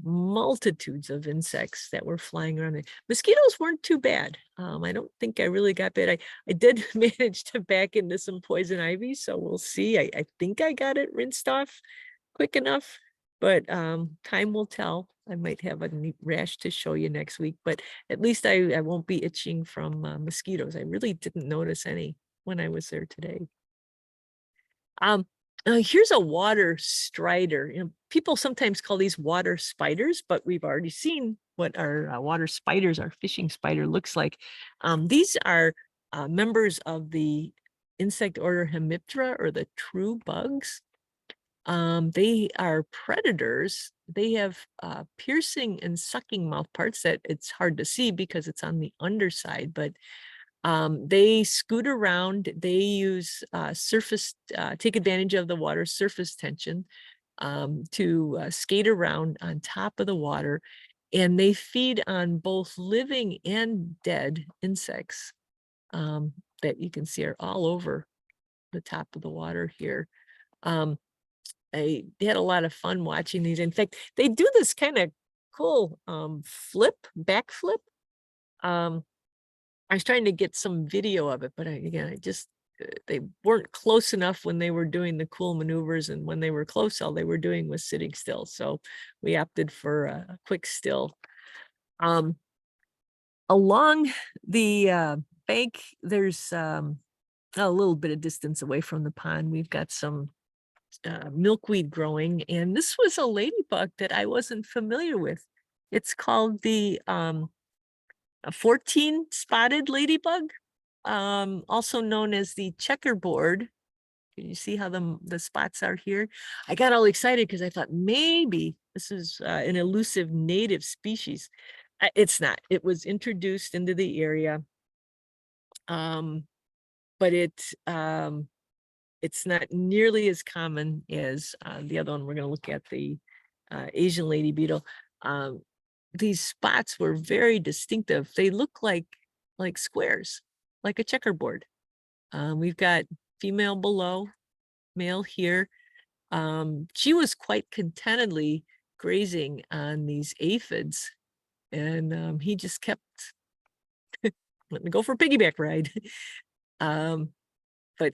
multitudes of insects that were flying around. The mosquitoes weren't too bad. I don't think I really got bit. I did manage to back into some poison ivy, so we'll see. I think I got it rinsed off quick enough, but time will tell. I might have a neat rash to show you next week, but at least I won't be itching from mosquitoes. I really didn't notice any when I was there today. Here's a water strider. People sometimes call these water spiders, but we've already seen what our water spiders, our fishing spider, looks like. These are members of the insect order Hemiptera, or the true bugs. They are predators. They have piercing and sucking mouth parts that it's hard to see because it's on the underside, but they scoot around. They use take advantage of the water's surface tension to skate around on top of the water. And they feed on both living and dead insects that you can see are all over the top of the water here. I had a lot of fun watching these. In fact, they do this kind of cool backflip. I was trying to get some video of it, but again, they weren't close enough when they were doing the cool maneuvers, and when they were close, all they were doing was sitting still. So we opted for a quick still. Along the bank, there's a little bit of distance away from the pond, we've got some milkweed growing, and this was a ladybug that I wasn't familiar with. It's called the a 14 spotted ladybug, also known as the checkerboard. Can you see how the spots are here? I got all excited because I thought maybe this is an elusive native species. It's not. It was introduced into the area, but it's not nearly as common as the other one. We're going to look at the Asian lady beetle. These spots were very distinctive. They look like squares, like a checkerboard. We've got female below, male here. She was quite contentedly grazing on these aphids, and he just kept letting me go for a piggyback ride. But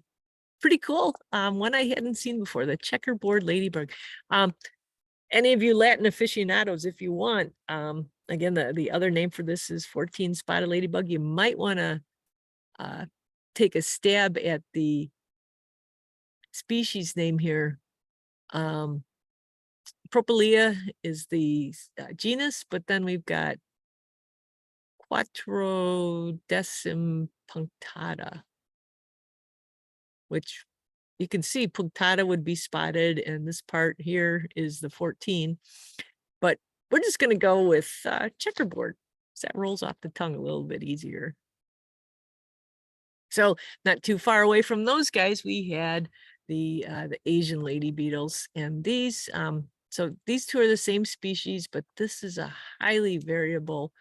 pretty cool. One I hadn't seen before, the checkerboard ladybug. Any of you Latin aficionados, if you want, again, the other name for this is 14 spotted ladybug. You might want to take a stab at the species name here. Propylia is the genus, but then we've got Quattrodecim punctata, which you can see punctata would be spotted, and this part here is the 14. But we're just going to go with checkerboard. So that rolls off the tongue a little bit easier. So not too far away from those guys, we had the Asian lady beetles, and these so these two are the same species, but this is a highly variable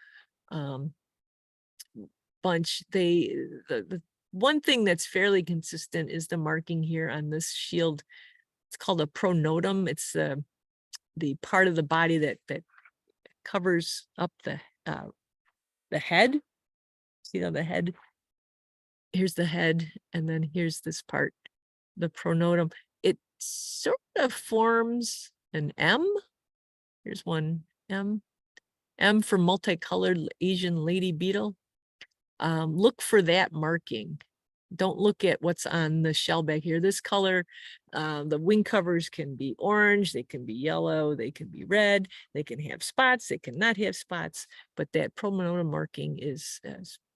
bunch. The one thing that's fairly consistent is the marking here on this shield. It's called a pronotum. It's the part of the body that covers up the head. See how the head, here's the head, and then here's this part, the pronotum. It sort of forms an M. Here's one M, M for multicolored Asian lady beetle. Look for that marking. Don't look at what's on the shell back here. This color, the wing covers can be orange, they can be yellow, they can be red, they can have spots, they cannot have spots, but that pronotum marking is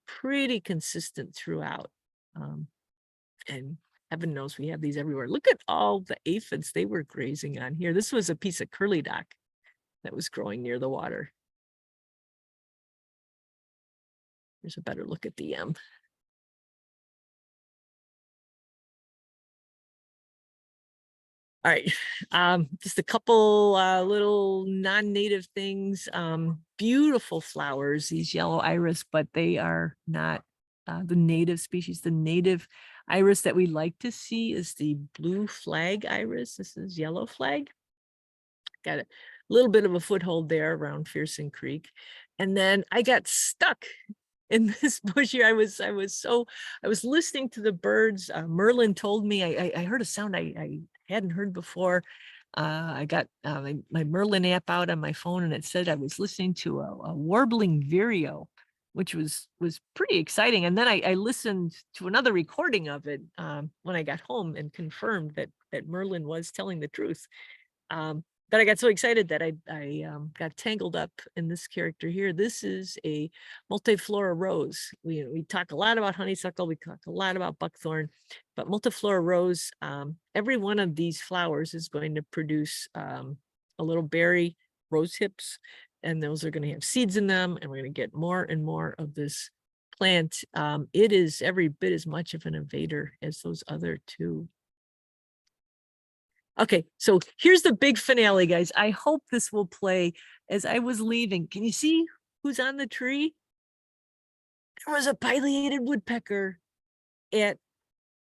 pretty consistent throughout. And heaven knows we have these everywhere. Look at all the aphids they were grazing on here. This was a piece of curly dock that was growing near the water. Here's a better look at the M. All right, just a couple little non-native things. Beautiful flowers, these yellow iris, but they are not the native species. The native iris that we like to see is the blue flag iris. This is yellow flag. Got a little bit of a foothold there around Fearson Creek. And then I got stuck in this bush here. I was listening to the birds. Merlin told me I heard a sound I hadn't heard before. I got my Merlin app out on my phone, and it said I was listening to a warbling vireo, which was pretty exciting. And then I listened to another recording of it when I got home and confirmed that Merlin was telling the truth. But I got so excited that I got tangled up in this character here. This is a multiflora rose. We talk a lot about honeysuckle, we talk a lot about buckthorn, but multiflora rose, every one of these flowers is going to produce a little berry, rose hips, and those are going to have seeds in them, and we're going to get more and more of this plant. It is every bit as much of an invader as those other two. Okay, so here's the big finale, guys. I hope this will play. As I was leaving, can you see who's on the tree? There was a pileated woodpecker at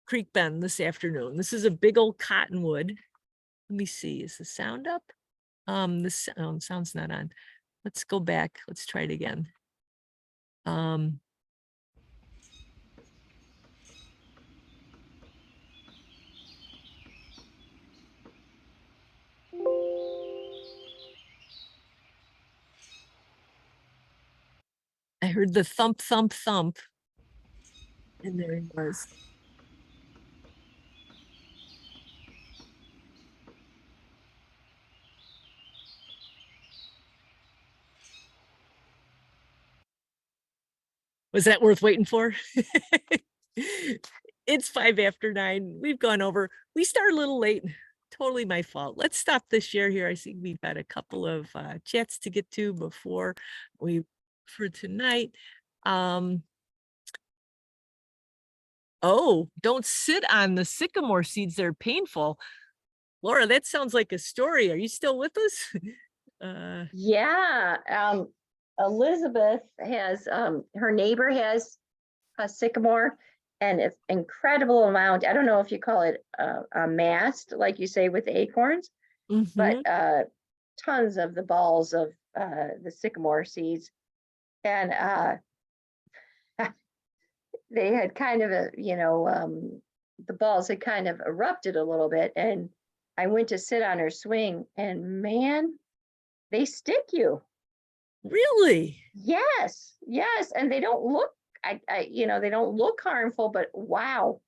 Creek Bend this afternoon. This is a big old cottonwood. Let me see, is the sound up? The sound's not on. Let's go back. Let's try it again. I heard the thump, thump, thump. And there he was. Was that worth waiting for? It's 5 after 9. We've gone over. We started a little late. Totally my fault. Let's stop the share here. I see we've got a couple of chats to get to before we for tonight. Oh, don't sit on the sycamore seeds. They're painful. Laura, that sounds like a story. Are you still with us? Yeah. Elizabeth has, her neighbor has a sycamore, and it's incredible amount. I don't know if you call it a mast, like you say with acorns, but tons of the balls of the sycamore seeds. And they had kind of the balls had kind of erupted a little bit, and I went to sit on her swing, and man, they stick you. Really? Yes, and they don't look, they don't look harmful, but wow,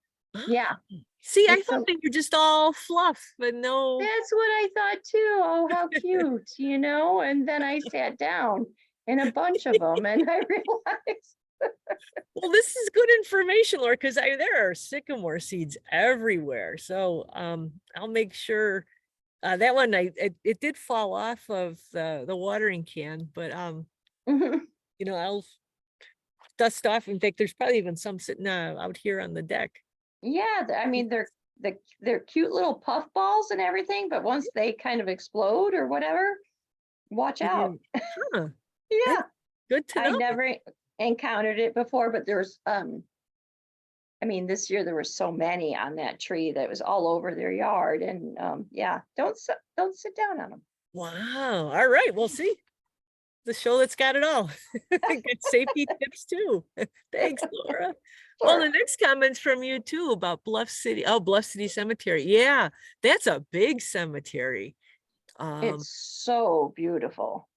yeah. See, I thought they were just all fluff, but no. That's what I thought too. Oh, how cute, and then I sat down in a bunch of them, and I realized. Well, this is good information, Laura, because there are sycamore seeds everywhere. So I'll make sure that one it did fall off of the watering can, but I'll dust off. In fact, there's probably even some sitting out here on the deck. Yeah, I mean they're cute little puff balls and everything, but once they kind of explode or whatever, watch out. Huh. Yeah, good to know. I never encountered it before, but there's this year there were so many on that tree that was all over their yard, and yeah, don't sit down on them. Wow. All right, we'll see. The show that's got it all. Good safety tips too. Thanks, Laura. Sure. Well, the next comment's from you too about Bluff City. Oh, Bluff City Cemetery. Yeah, that's a big cemetery. It's so beautiful.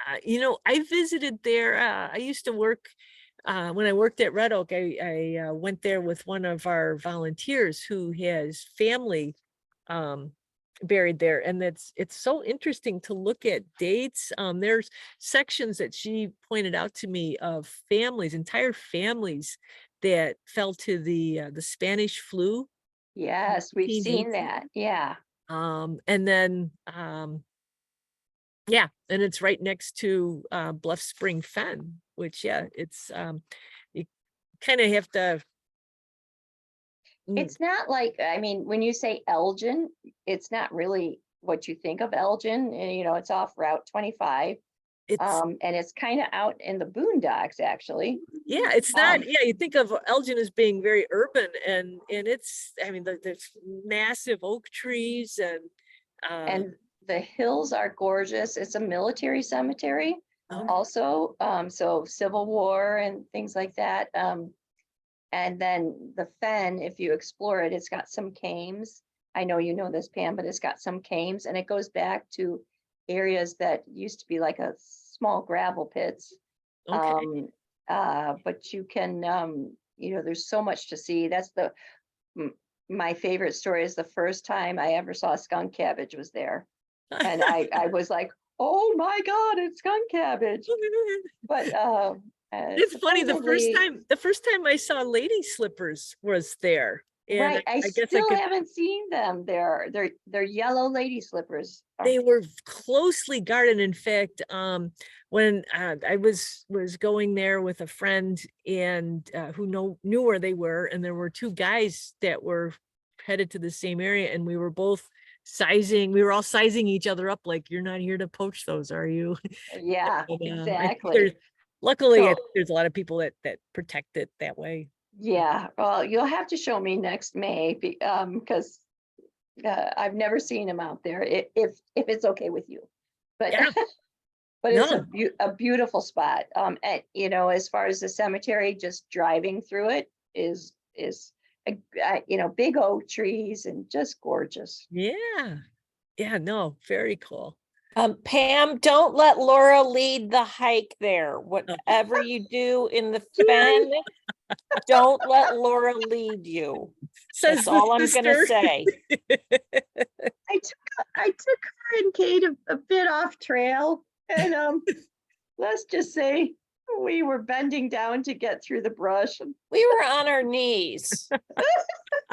I visited there. I used to work when I worked at Red Oak. I went there with one of our volunteers who has family buried there, and it's so interesting to look at dates. There's sections that she pointed out to me of families, entire families that fell to the Spanish flu. Yes, we've seen 1818. that. Yeah. And then yeah, and it's right next to Bluff Spring Fen, which it's you kind of have to. It's not like, I mean, when you say Elgin, it's not really what you think of Elgin. It's off Route 25. It's And it's kind of out in the boondocks, actually. Yeah, it's not. Um, Yeah, you think of Elgin as being very urban, and it's. I mean, there's massive oak trees and the hills are gorgeous. It's a military cemetery okay. also. So Civil War and things like that. And then the fen, if you explore it, it's got some cames. I know you know this, Pam, but it's got some cames, and it goes back to areas that used to be like a small gravel pits. Okay. But you can, there's so much to see. That's my favorite story is the first time I ever saw skunk cabbage was there. And I was like, oh my God, it's skunk cabbage. But It's funny. supposedly, The first time I saw lady slippers was there, and right, I I guess I still could. haven't seen them. They're yellow lady slippers. They were closely guarded. In fact, when I was going there with a friend and who knew where they were, and there were two guys that were headed to the same area, and we were both sizing. We were all sizing each other up, like, "You're not here to poach those, are you?" Yeah, And, I think exactly. luckily, I So think there's a lot of people that protect it that way. yeah, well, you'll have to show me next May because I've never seen them out there. If it's okay with you, but Yeah, but it's no, a beautiful spot. And as far as the cemetery, just driving through it is big oak trees and just gorgeous. yeah, yeah, no, very cool. Pam, don't let Laura lead the hike there. Oh. Whatever you do in the Jerry. fen, don't let Laura lead you. Says That's the all I'm gonna sister. say. I took her and Kate a bit off trail, and let's just say we were bending down to get through the brush. We were on our knees,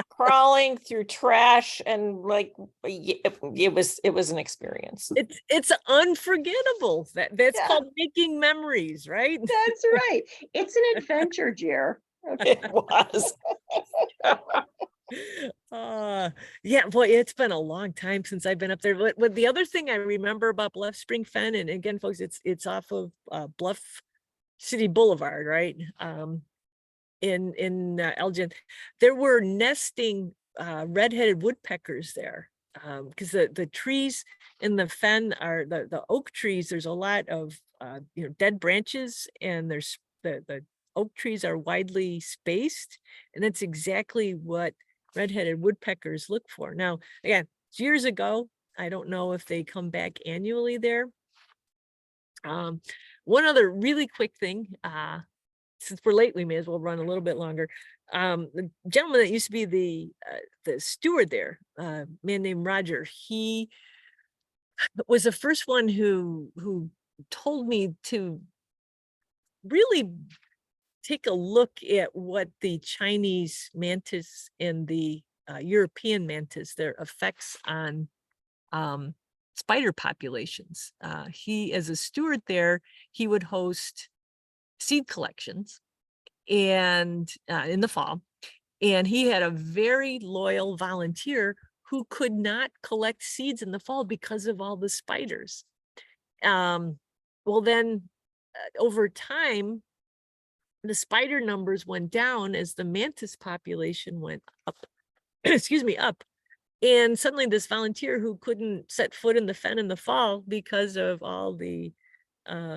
crawling through trash, and like it was an experience. It's unforgettable. That's Yeah. called making memories, right? That's right. It's an adventure, Jer. Okay. It was. Yeah, boy, it's been a long time since I've been up there. But the other thing I remember about Bluff Spring Fen, and again, folks, it's off of Bluff City Boulevard, right? In Elgin, there were nesting red-headed woodpeckers there, because the trees in the fen are the oak trees. There's a lot of dead branches, and there's the oak trees are widely spaced, and that's exactly what red-headed woodpeckers look for. Now, again, it's years ago. I don't know if they come back annually there. One other really quick thing, since we're late, we may as well run a little bit longer. The gentleman that used to be the steward there, a man named Roger, he was the first one who told me to really take a look at what the Chinese mantis and the European mantis, their effects on spider populations. He, as a steward there, he would host seed collections and in the fall, and he had a very loyal volunteer who could not collect seeds in the fall because of all the spiders. Well, then over time, the spider numbers went down as the mantis population went up. Excuse me, up. And suddenly this volunteer who couldn't set foot in the fen in the fall because of all the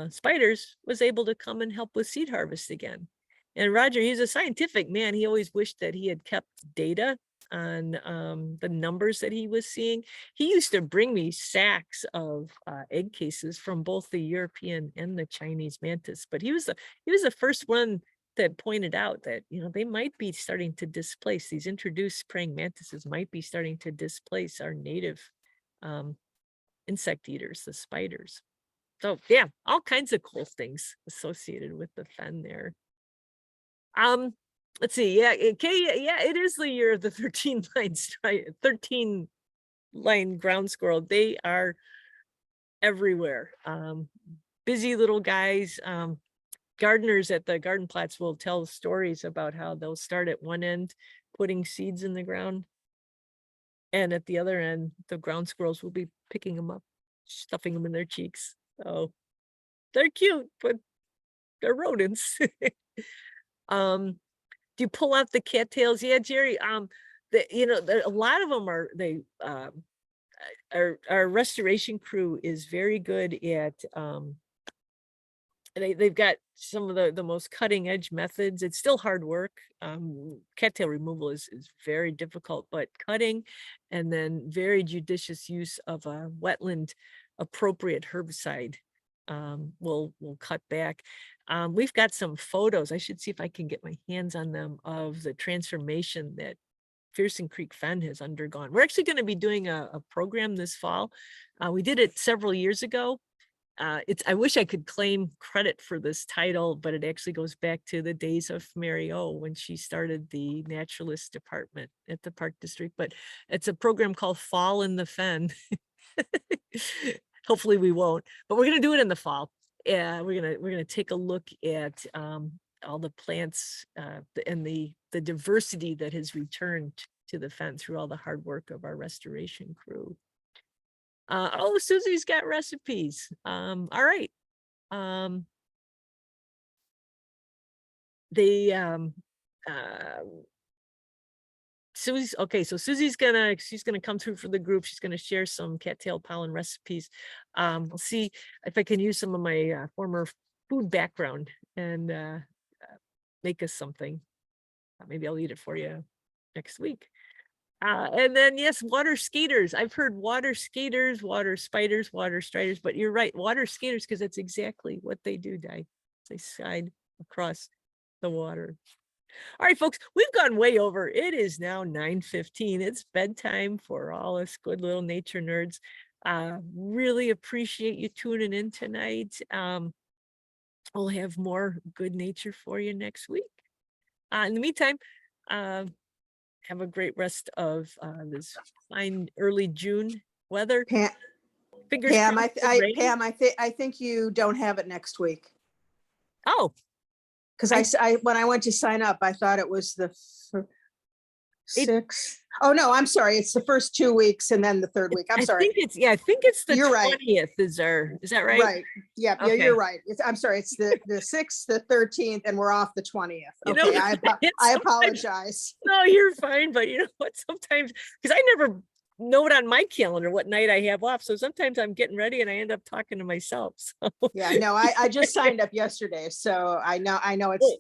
spiders was able to come and help with seed harvest again. And Roger, he's a scientific man. He always wished that he had kept data on the numbers that he was seeing. He used to bring me sacks of egg cases from both the European and the Chinese mantis, but he was the first one that pointed out that, you know, they might be starting to displace, these introduced praying mantises might be starting to displace our native insect eaters, the spiders. So yeah, all kinds of cool things associated with the fen there. Let's see. Yeah, yeah, it is the year of the 13 line ground squirrel. They are everywhere. Busy little guys. Gardeners at the garden plots will tell stories about how they'll start at one end putting seeds in the ground, and at the other end the ground squirrels will be picking them up, stuffing them in their cheeks. So they're cute, but they're rodents. Do you pull out the cattails? Yeah, Jerry. You know, a lot of them are our restoration crew is very good at they've got some of the most cutting edge methods. It's still hard work. Cattail removal is very difficult, but cutting and then very judicious use of a wetland appropriate herbicide will cut back. We've got some photos. I should see if I can get my hands on them of the transformation that Fearsome Creek Fen has undergone. We're actually going to be doing a program this fall. We did it several years ago. I wish I could claim credit for this title, but it actually goes back to the days of Mary O when she started the naturalist department at the Park District. But it's a program called Fall in the Fen. Hopefully we won't, but we're going to do it in the fall. Yeah, we're gonna take a look at all the plants and the diversity that has returned to the fen through all the hard work of our restoration crew. Oh, Susie's got recipes. All right. Susie's okay. So Susie's she's gonna come through for the group. She's gonna share some cattail pollen recipes. We'll see if I can use some of my former food background and make us something. Maybe I'll eat it for you next week. And then yes, water skaters. I've heard water skaters, water spiders, water striders, but you're right, water skaters, because that's exactly what they do, Di. They slide across the water. All right, folks, we've gone way over. It is now 9:15. It's bedtime for all us good little nature nerds. Really appreciate you tuning in tonight. We'll have more good nature for you next week. In the meantime, have a great rest of this fine early June weather. Pam, Fingers Pam, crossed it's raining. Pam, I think you don't have it next week. Oh, Because when I went to sign up, I thought it was the 6th. Oh no, I'm sorry. It's the first 2 weeks and then the third week. I'm sorry. I think it's the You're right. 20th. Is that right? Right. Yeah, Okay. you're right. I'm sorry. It's the 6th, the 13th, and we're off the 20th. You know, Okay, I sometimes- apologize. No, you're fine. But you know what? Sometimes, because I never note on my calendar what night I have off. So sometimes I'm getting ready and I end up talking to myself. So. Yeah, no, I just signed up yesterday. So I know it's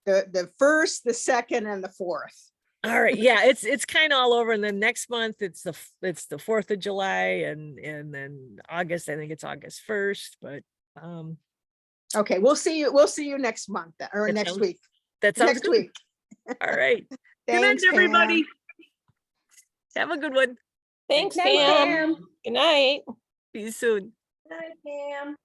the 1st, the 2nd, and the 4th. All right. Yeah, it's kind of all over. And then next month it's the 4th of July and then August, I think it's August 1st, but Okay, we'll see you next month or That next sounds- week. that sounds Next good. week. All right. Good night, Thanks, everybody. Pam. Have a good one. Thanks, Night, Pam. Pam. Good night. See you soon. Night, Pam.